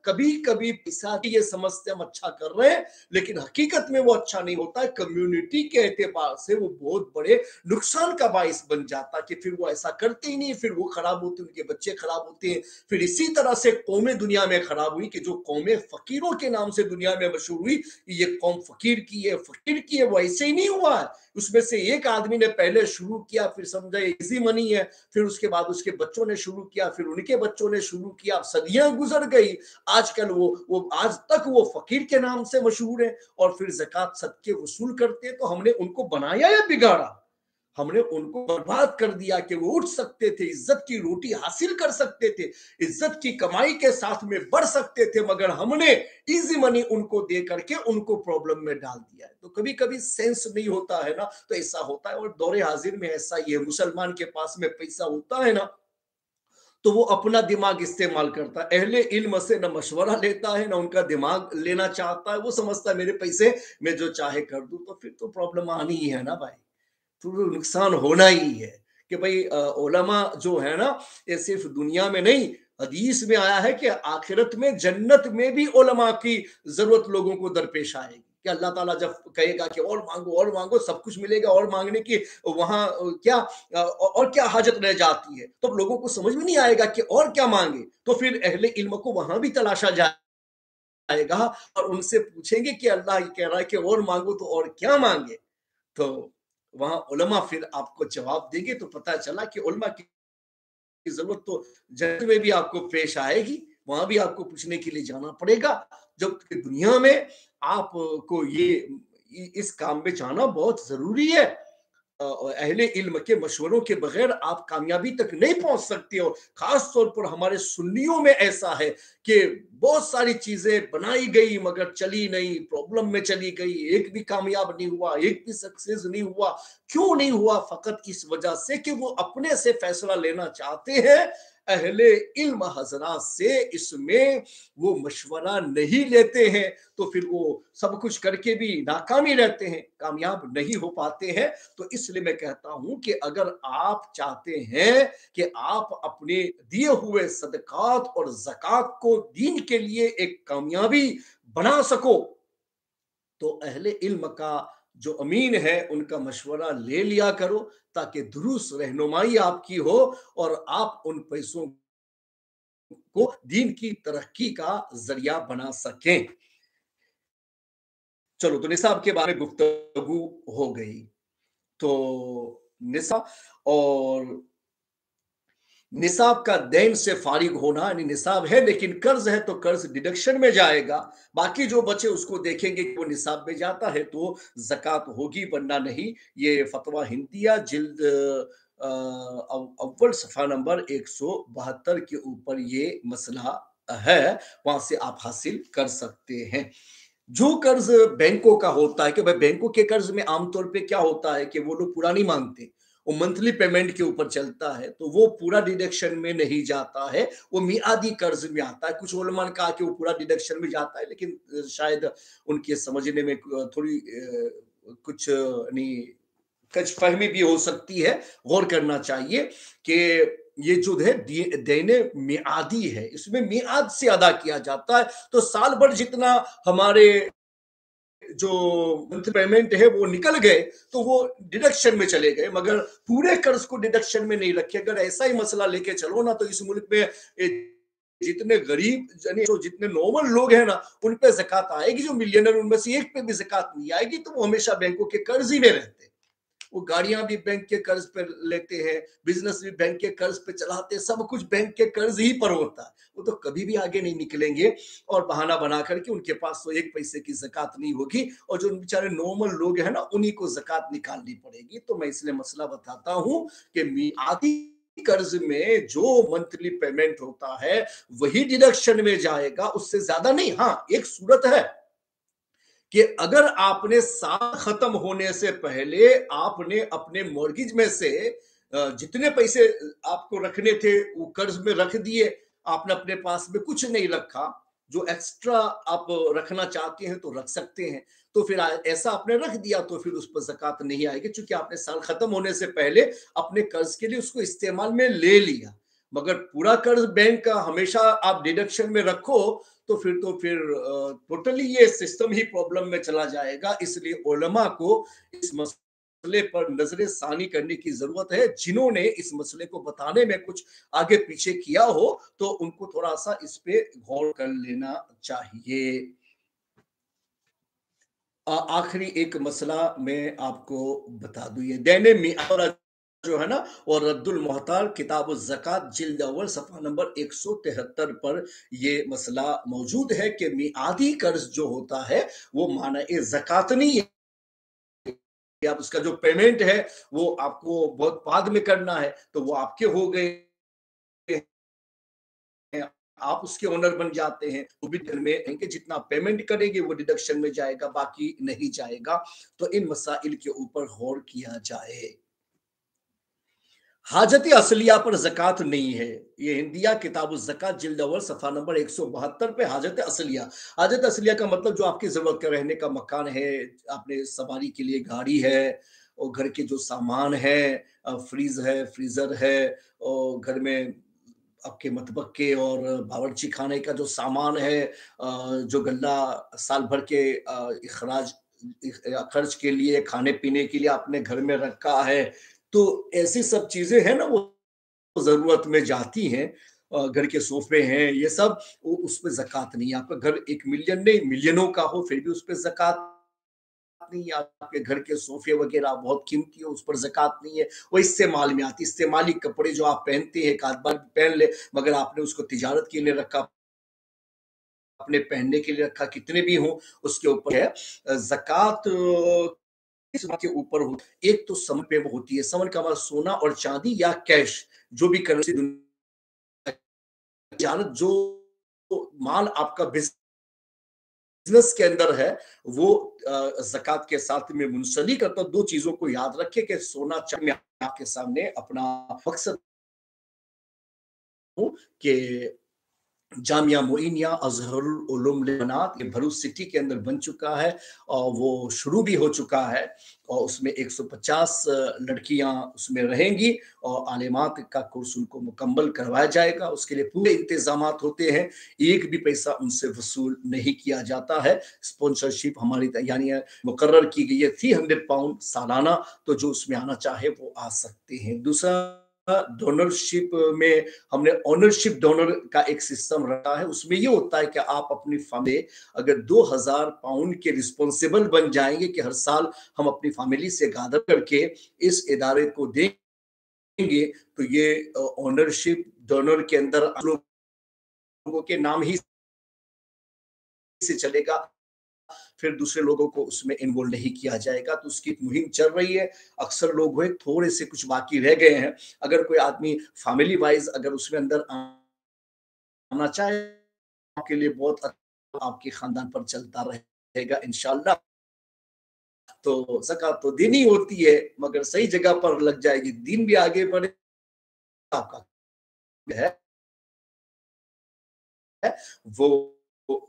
Speaker 1: कभी कभी पैसा की ये समझते हम अच्छा कर रहे हैं, लेकिन हकीकत में वो अच्छा नहीं होता है। कम्युनिटी के एतबार से वो बहुत बड़े नुकसान का बाइस बन जाता है कि फिर वो ऐसा करते ही नहीं, फिर वो खराब होते, उनके बच्चे खराब होते हैं। फिर इसी तरह से कौमें दुनिया में खराब हुई कि जो कौमें फकीरों के नाम से दुनिया में मशहूर हुई, ये कौम फकीर की है, फकीर की है, वो ऐसे ही नहीं हुआ है। उसमें से एक आदमी ने पहले शुरू किया, फिर समझा इजी मनी है, फिर उसके बाद उसके बच्चों ने शुरू किया, फिर उनके बच्चों ने शुरू किया, सदियां गुजर गई। आजकल वो आज तक वो फकीर के नाम से मशहूर है, और फिर ज़कात सदके वसूल करते हैं। तो हमने उनको बनाया या बिगाड़ा? हमने उनको बर्बाद कर दिया कि वो उठ सकते थे, इज्जत की रोटी हासिल कर सकते थे, इज्जत की कमाई के साथ में बढ़ सकते थे, मगर हमने इजी मनी उनको दे करके उनको प्रॉब्लम में डाल दिया है। तो कभी कभी सेंस नहीं होता है ना, तो ऐसा होता है। और दौरे हाजिर में ऐसा ही है, मुसलमान के पास में पैसा होता है ना, तो वो अपना दिमाग इस्तेमाल करता है, अहले इल्म से न मशवरा लेता है, न उनका दिमाग लेना चाहता है। वो समझता है मेरे पैसे मैं जो चाहे कर दूं, तो फिर तो प्रॉब्लम आनी ही है ना भाई, तो नुकसान होना ही है। कि भाई उलमा जो है ना, ये सिर्फ दुनिया में नहीं, हदीस में आया है कि आखिरत में जन्नत में भी उलमा की जरूरत लोगों को दरपेश आएगी। कि अल्लाह ताला जब कहेगा कि और मांगो सब कुछ मिलेगा, और मांगने की वहां क्या और क्या हाजत रह जाती है, तो लोगों को समझ में नहीं आएगा कि और क्या मांगे। तो फिर अहले इल्म को वहां भी तलाशा जाएगा, और उनसे पूछेंगे कि अल्लाह ये कह रहा है कि और मांगो, तो और क्या मांगे। तो वहां उलमा फिर आपको जवाब देंगे। तो पता चला कि उलमा की जरूरत तो जन्नत में भी आपको पेश आएगी, वहां भी आपको पूछने के लिए जाना पड़ेगा। जबकि दुनिया में आपको ये इस काम में जाना बहुत जरूरी है। अहले इल्म के मशवरों के बगैर आप कामयाबी तक नहीं पहुंच सकते हो। खास तौर पर हमारे सुन्नियों में ऐसा है कि बहुत सारी चीजें बनाई गई मगर चली नहीं, प्रॉब्लम में चली गई, एक भी कामयाब नहीं हुआ, एक भी सक्सेस नहीं हुआ। क्यों नहीं हुआ? फकत इस वजह से कि वो अपने से फैसला लेना चाहते हैं, अहले इल्म हजरात से इसमें वो मशवरा नहीं लेते हैं। तो फिर वो सब कुछ करके भी नाकामी रहते हैं, कामयाब नहीं हो पाते हैं। तो इसलिए मैं कहता हूं कि अगर आप चाहते हैं कि आप अपने दिए हुए सदकात और ज़कात को दीन के लिए एक कामयाबी बना सको, तो अहले इल्म का जो अमीन है उनका मशवरा ले लिया करो, ताकि दुरुस्त रहनुमाई आपकी हो और आप उन पैसों को दीन की तरक्की का जरिया बना सकें। चलो, तो निसाब के बारे में गुफ्तगू हो गई। तो निसाब और निसाब का दैन से फारिग होना, यानी निसाब है लेकिन कर्ज है तो कर्ज डिडक्शन में जाएगा, बाकी जो बचे उसको देखेंगे कि वो निसाब में जाता है तो ज़कात होगी वरना नहीं। ये फतवा हिंदिया जिल्द अव्वल सफ़ा नंबर 172 के ऊपर ये मसला है, वहाँ से आप हासिल कर सकते हैं। जो कर्ज बैंकों का होता है कि भाई बैंकों के कर्ज में आमतौर पे क्या होता है कि वो लोग पूरा नहीं मांगते, वो मंथली पेमेंट के ऊपर चलता है तो वो पूरा डिडक्शन में नहीं जाता है, वो मियादी कर्ज में आता है। कुछ उलमा ने कहा कि वो पूरा डिडक्शन में जाता है, लेकिन शायद उनके समझने में थोड़ी कुछ नहीं कच फहमी भी हो सकती है। गौर करना चाहिए कि ये जो है देने मियादी है, इसमें मियाद से अदा किया जाता है, तो साल भर जितना हमारे जो मंथ पेमेंट है वो निकल गए तो वो डिडक्शन में चले गए, मगर पूरे कर्ज को डिडक्शन में नहीं रखे। अगर ऐसा ही मसला लेके चलो ना तो इस मुल्क में जितने गरीब यानी जो जितने नॉर्मल लोग हैं ना उन पे ज़कात आएगी, जो मिलियनर उनमें से एक पे भी ज़कात नहीं आएगी, तो वो हमेशा बैंकों के कर्ज ही में रहते हैं। वो गाड़ियां भी बैंक के कर्ज पे लेते हैं, बिजनेस भी बैंक के कर्ज पे चलाते हैं, सब कुछ बैंक के कर्ज ही पर होता है। वो तो कभी भी आगे नहीं निकलेंगे और बहाना बना करके उनके पास तो एक पैसे की ज़कात नहीं होगी, और जो बेचारे नॉर्मल लोग हैं ना उन्हीं को ज़कात निकालनी पड़ेगी। तो मैं इसलिए मसला बताता हूं कि मियादी कर्ज में जो मंथली पेमेंट होता है वही डिडक्शन में जाएगा, उससे ज्यादा नहीं। हाँ, एक सूरत है कि अगर आपने साल खत्म होने से पहले आपने अपने मॉर्गेज में से जितने पैसे आपको रखने थे वो कर्ज में रख दिए, आपने अपने पास में कुछ नहीं रखा, जो एक्स्ट्रा आप रखना चाहते हैं तो रख सकते हैं, तो फिर ऐसा आपने रख दिया तो फिर उस पर ज़कात नहीं आएगी, क्योंकि आपने साल खत्म होने से पहले अपने कर्ज के लिए उसको इस्तेमाल में ले लिया। मगर पूरा कर्ज बैंक का हमेशा आप डिडक्शन में रखो तो फिर टोटली ये सिस्टम ही प्रॉब्लम में चला जाएगा। इसलिए उलमा को इस मसले पर नजर सानी करने की जरूरत है। जिन्होंने इस मसले को बताने में कुछ आगे पीछे किया हो तो उनको थोड़ा सा इस पे गौर कर लेना चाहिए। आखिरी एक मसला मैं आपको बता दूं, ये दैने मियारा जो है ना, और रद्दुल मोहतार किताब ज़कात जिल्द अव्वल सफ़ा नंबर 173 पर ये मसला मौजूद है कि मियादी कर्ज जो होता है वो माना ज़कात नहीं है। आप उसका जो पेमेंट है वो आपको बहुत बाद में करना है तो वो आपके हो गए हैं, आप उसके ओनर बन जाते हैं, वो भी दिन में कि जितना पेमेंट करेंगे वो डिडक्शन में जाएगा, बाकी नहीं जाएगा। तो इन मसाइल के ऊपर गौर किया जाए। हाजत असलिया पर ज़कात नहीं है। ये हिंदिया किताब ज़कात जिल्द अव्वल सफ़ा नंबर 172 पे हाजत असलिया। हाजत असलिया का मतलब जो आपकी ज़रूरत का रहने का मकान है, आपने सवारी के लिए गाड़ी है और घर के जो सामान है, फ्रिज है, फ्रीज़र है, और घर में आपके मतबक्के और बावर्ची खाने का जो सामान है, जो गल्ला साल भर के इखराज खर्च के लिए, खाने पीने के लिए आपने घर में रखा है, तो ऐसी सब चीजें हैं ना वो जरूरत में जाती हैं। घर के सोफे हैं, ये सब उस पर जक़ात नहीं है। आपका घर 1 मिलियन नहीं मिलियनों का हो फिर भी उस पर जक़ात नहीं है। आपके घर के सोफे वगैरह बहुत कीमती हो उस पर जक़ात नहीं है, वो इस्तेमाल में आती। इस्तेमाली कपड़े जो आप पहनते हैं एक आध बार पहन ले, मगर आपने उसको तिजारत के लिए रखा, अपने पहनने के लिए रखा, कितने भी हो उसके ऊपर है जक़ात। किस बात के ऊपर हो, एक तो समन पे होती है, समन का मतलब सोना और चांदी या कैश, जो भी करेंसी जो माल आपका बिजनेस के अंदर है वो ज़कात के साथ में मुंसलिक करता। दो चीजों को याद रखें कि सोना चांदी, आपके सामने अपना मकसद हूं कि जामिया मोइनिया अजहरुल उलूम लिबनात ये भरूच सिटी के अंदर बन चुका है और वो शुरू भी हो चुका है, और उसमें 150 लड़कियां उसमें रहेंगी और आलिमात का कोर्स उनको मुकम्मल करवाया जाएगा। उसके लिए पूरे इंतजाम होते हैं, एक भी पैसा उनसे वसूल नहीं किया जाता है। स्पॉन्सरशिप हमारी यानी मुकर्रर की गई है 300 पाउंड सालाना, तो जो उसमें आना चाहे वो आ सकते हैं। दूसरा, डोनरशिप में हमने ओनरशिप डोनर का एक सिस्टम रखा है। उसमें ये होता है कि आप अपनी फैमिली अगर 2000 पाउंड के रिस्पॉन्सिबल बन जाएंगे कि हर साल हम अपनी फैमिली से गादर करके इस इदारे को दें گے تو یہ اونرشپ ڈونر کے اندر لوگوں کے نام ہی سے چلے گا، پھر دوسرے لوگوں کو اس میں انوالو نہیں کیا جائے گا۔ تو اس کی مہم چل رہی ہے، اکثر لوگ ہوئے تھوڑے سے کچھ باقی رہ گئے ہیں، اگر کوئی آدمی فیملی وائز اگر اس میں اندر آنا چاہے آپ کے لیے بہت اچھا، آپ کے خاندان پر چلتا رہے گا انشاءاللہ۔ تو زکوٰۃ تو دینی ہوتی ہے مگر صحیح جگہ پر لگ جائے گی، دین بھی آگے بڑھے آپ کا ہے وہ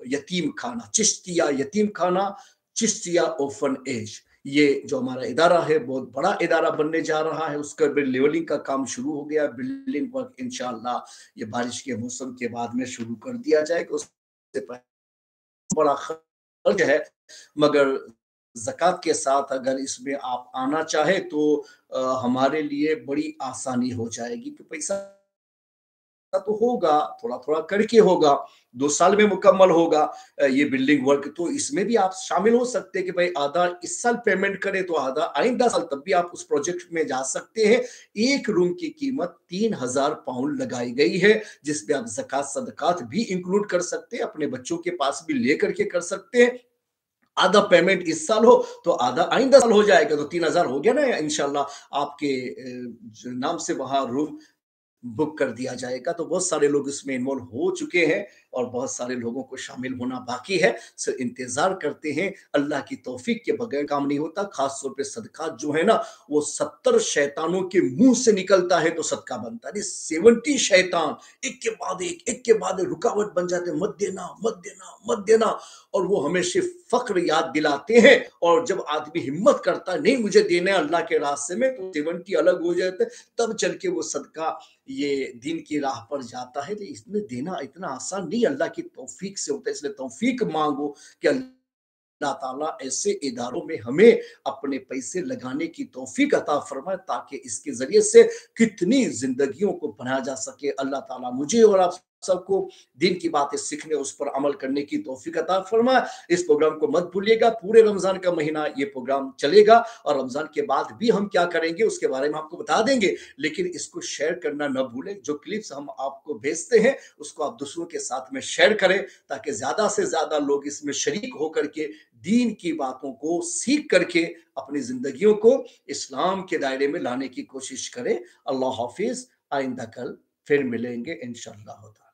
Speaker 1: یتیم خانہ، چشتیہ یتیم خانہ، چشتیہ اوفن ایج، یہ جو ہمارا ادارہ ہے بہت بڑا ادارہ بننے جا رہا ہے، اس کا بھی لیولنگ کا کام شروع ہو گیا، بلڈنگ ورک انشاءاللہ یہ بارش کے موسم کے بعد میں شروع کر دیا جائے گا۔ اس سے بڑا خرچ ہے مگر زکوٰۃ کے ساتھ اگر اس میں آپ آنا چاہے تو ہمارے لیے بڑی آسانی ہو جائے گی کہ پیسہ تو ہوگا، تھوڑا تھوڑا کر کے ہوگا، 2 سال میں مکمل ہوگا یہ بلڈنگ ورک، تو اس میں بھی آپ شامل ہو سکتے ہیں کہ بھائی آدھا اس سال پیمنٹ کرے تو آدھا آئندہ سال، تب بھی آپ اس پروجیکٹ میں جا سکتے ہیں۔ ایک روم کی قیمت 3000 پاؤنڈ لگائی گئی ہے، جس میں آپ زکوٰۃ صدقات بھی انکلوڈ کر سکتے ہیں، اپنے بچوں کے پاس بھی لے کر کے کر سکتے ہیں۔ آدھا پیمنٹ اس سال ہو تو آدھا آئندہ سال ہو جائے گا، تو 3000 ہو گیا نا انشاءاللہ، آپ کے نام سے وہاں روم بک کر دیا جائے گا۔ تو بہت سارے لوگ اس میں انوالو ہو چکے ہیں اور بہت سارے لوگوں کو شامل ہونا باقی ہے، صرف انتظار کرتے ہیں۔ اللہ کی توفیق کے بغیر کام نہیں ہوتا، خاص طور پہ صدقات جو ہے نا وہ 70 شیطانوں کے منہ سے نکلتا ہے تو صدقہ بنتا ہے، 70 شیطان ایک کے بعد ایک کے بعد ایک رکاوٹ بن جاتے ہیں، مت دینا مت دینا مت دینا، اور وہ ہمیشہ فقر یاد دلاتے ہیں، اور جب آدمی ہمت کرتا ہے نہیں مجھے دینا ہے اللہ کے راستے میں تو 70 الگ ہو جاتے ہیں، تب چل کے وہ صدقہ یہ دین کی راہ پر جاتا ہے۔ اس میں دینا اتنا آسان نہیں، اللہ کی توفیق سے ہوتا ہے، اس لیے توفیق مانگو کہ اللہ تعالیٰ ایسے اداروں میں ہمیں اپنے پیسے لگانے کی توفیق عطا فرمائے تاکہ اس کے ذریعے سے کتنی زندگیوں کو بنایا جا سکے۔ اللہ تعالیٰ مجھے اور آپ سب کو دین کی باتیں سیکھنے اس پر عمل کرنے کی توفیق عطا فرمائے۔ اس پروگرام کو مت بھولیے گا، پورے رمضان کا مہینہ یہ پروگرام چلے گا، اور رمضان کے بعد بھی ہم کیا کریں گے اس کے بارے میں آپ کو بتا دیں گے، لیکن اس کو شیئر کرنا نہ بھولیں۔ جو کلپس ہم آپ کو بھیجتے ہیں اس کو آپ دوسروں کے ساتھ میں شیئر کریں تاکہ زیادہ سے زیادہ لوگ اس میں شریک ہو کر کے دین کی باتوں کو سیکھ کر کے اپنی زندگیوں کو اسلام کے دائرے میں لانے کی کوشش کریں۔ اللہ حافظ، آئندہ کل پھر ملیں گے انشاءاللہ۔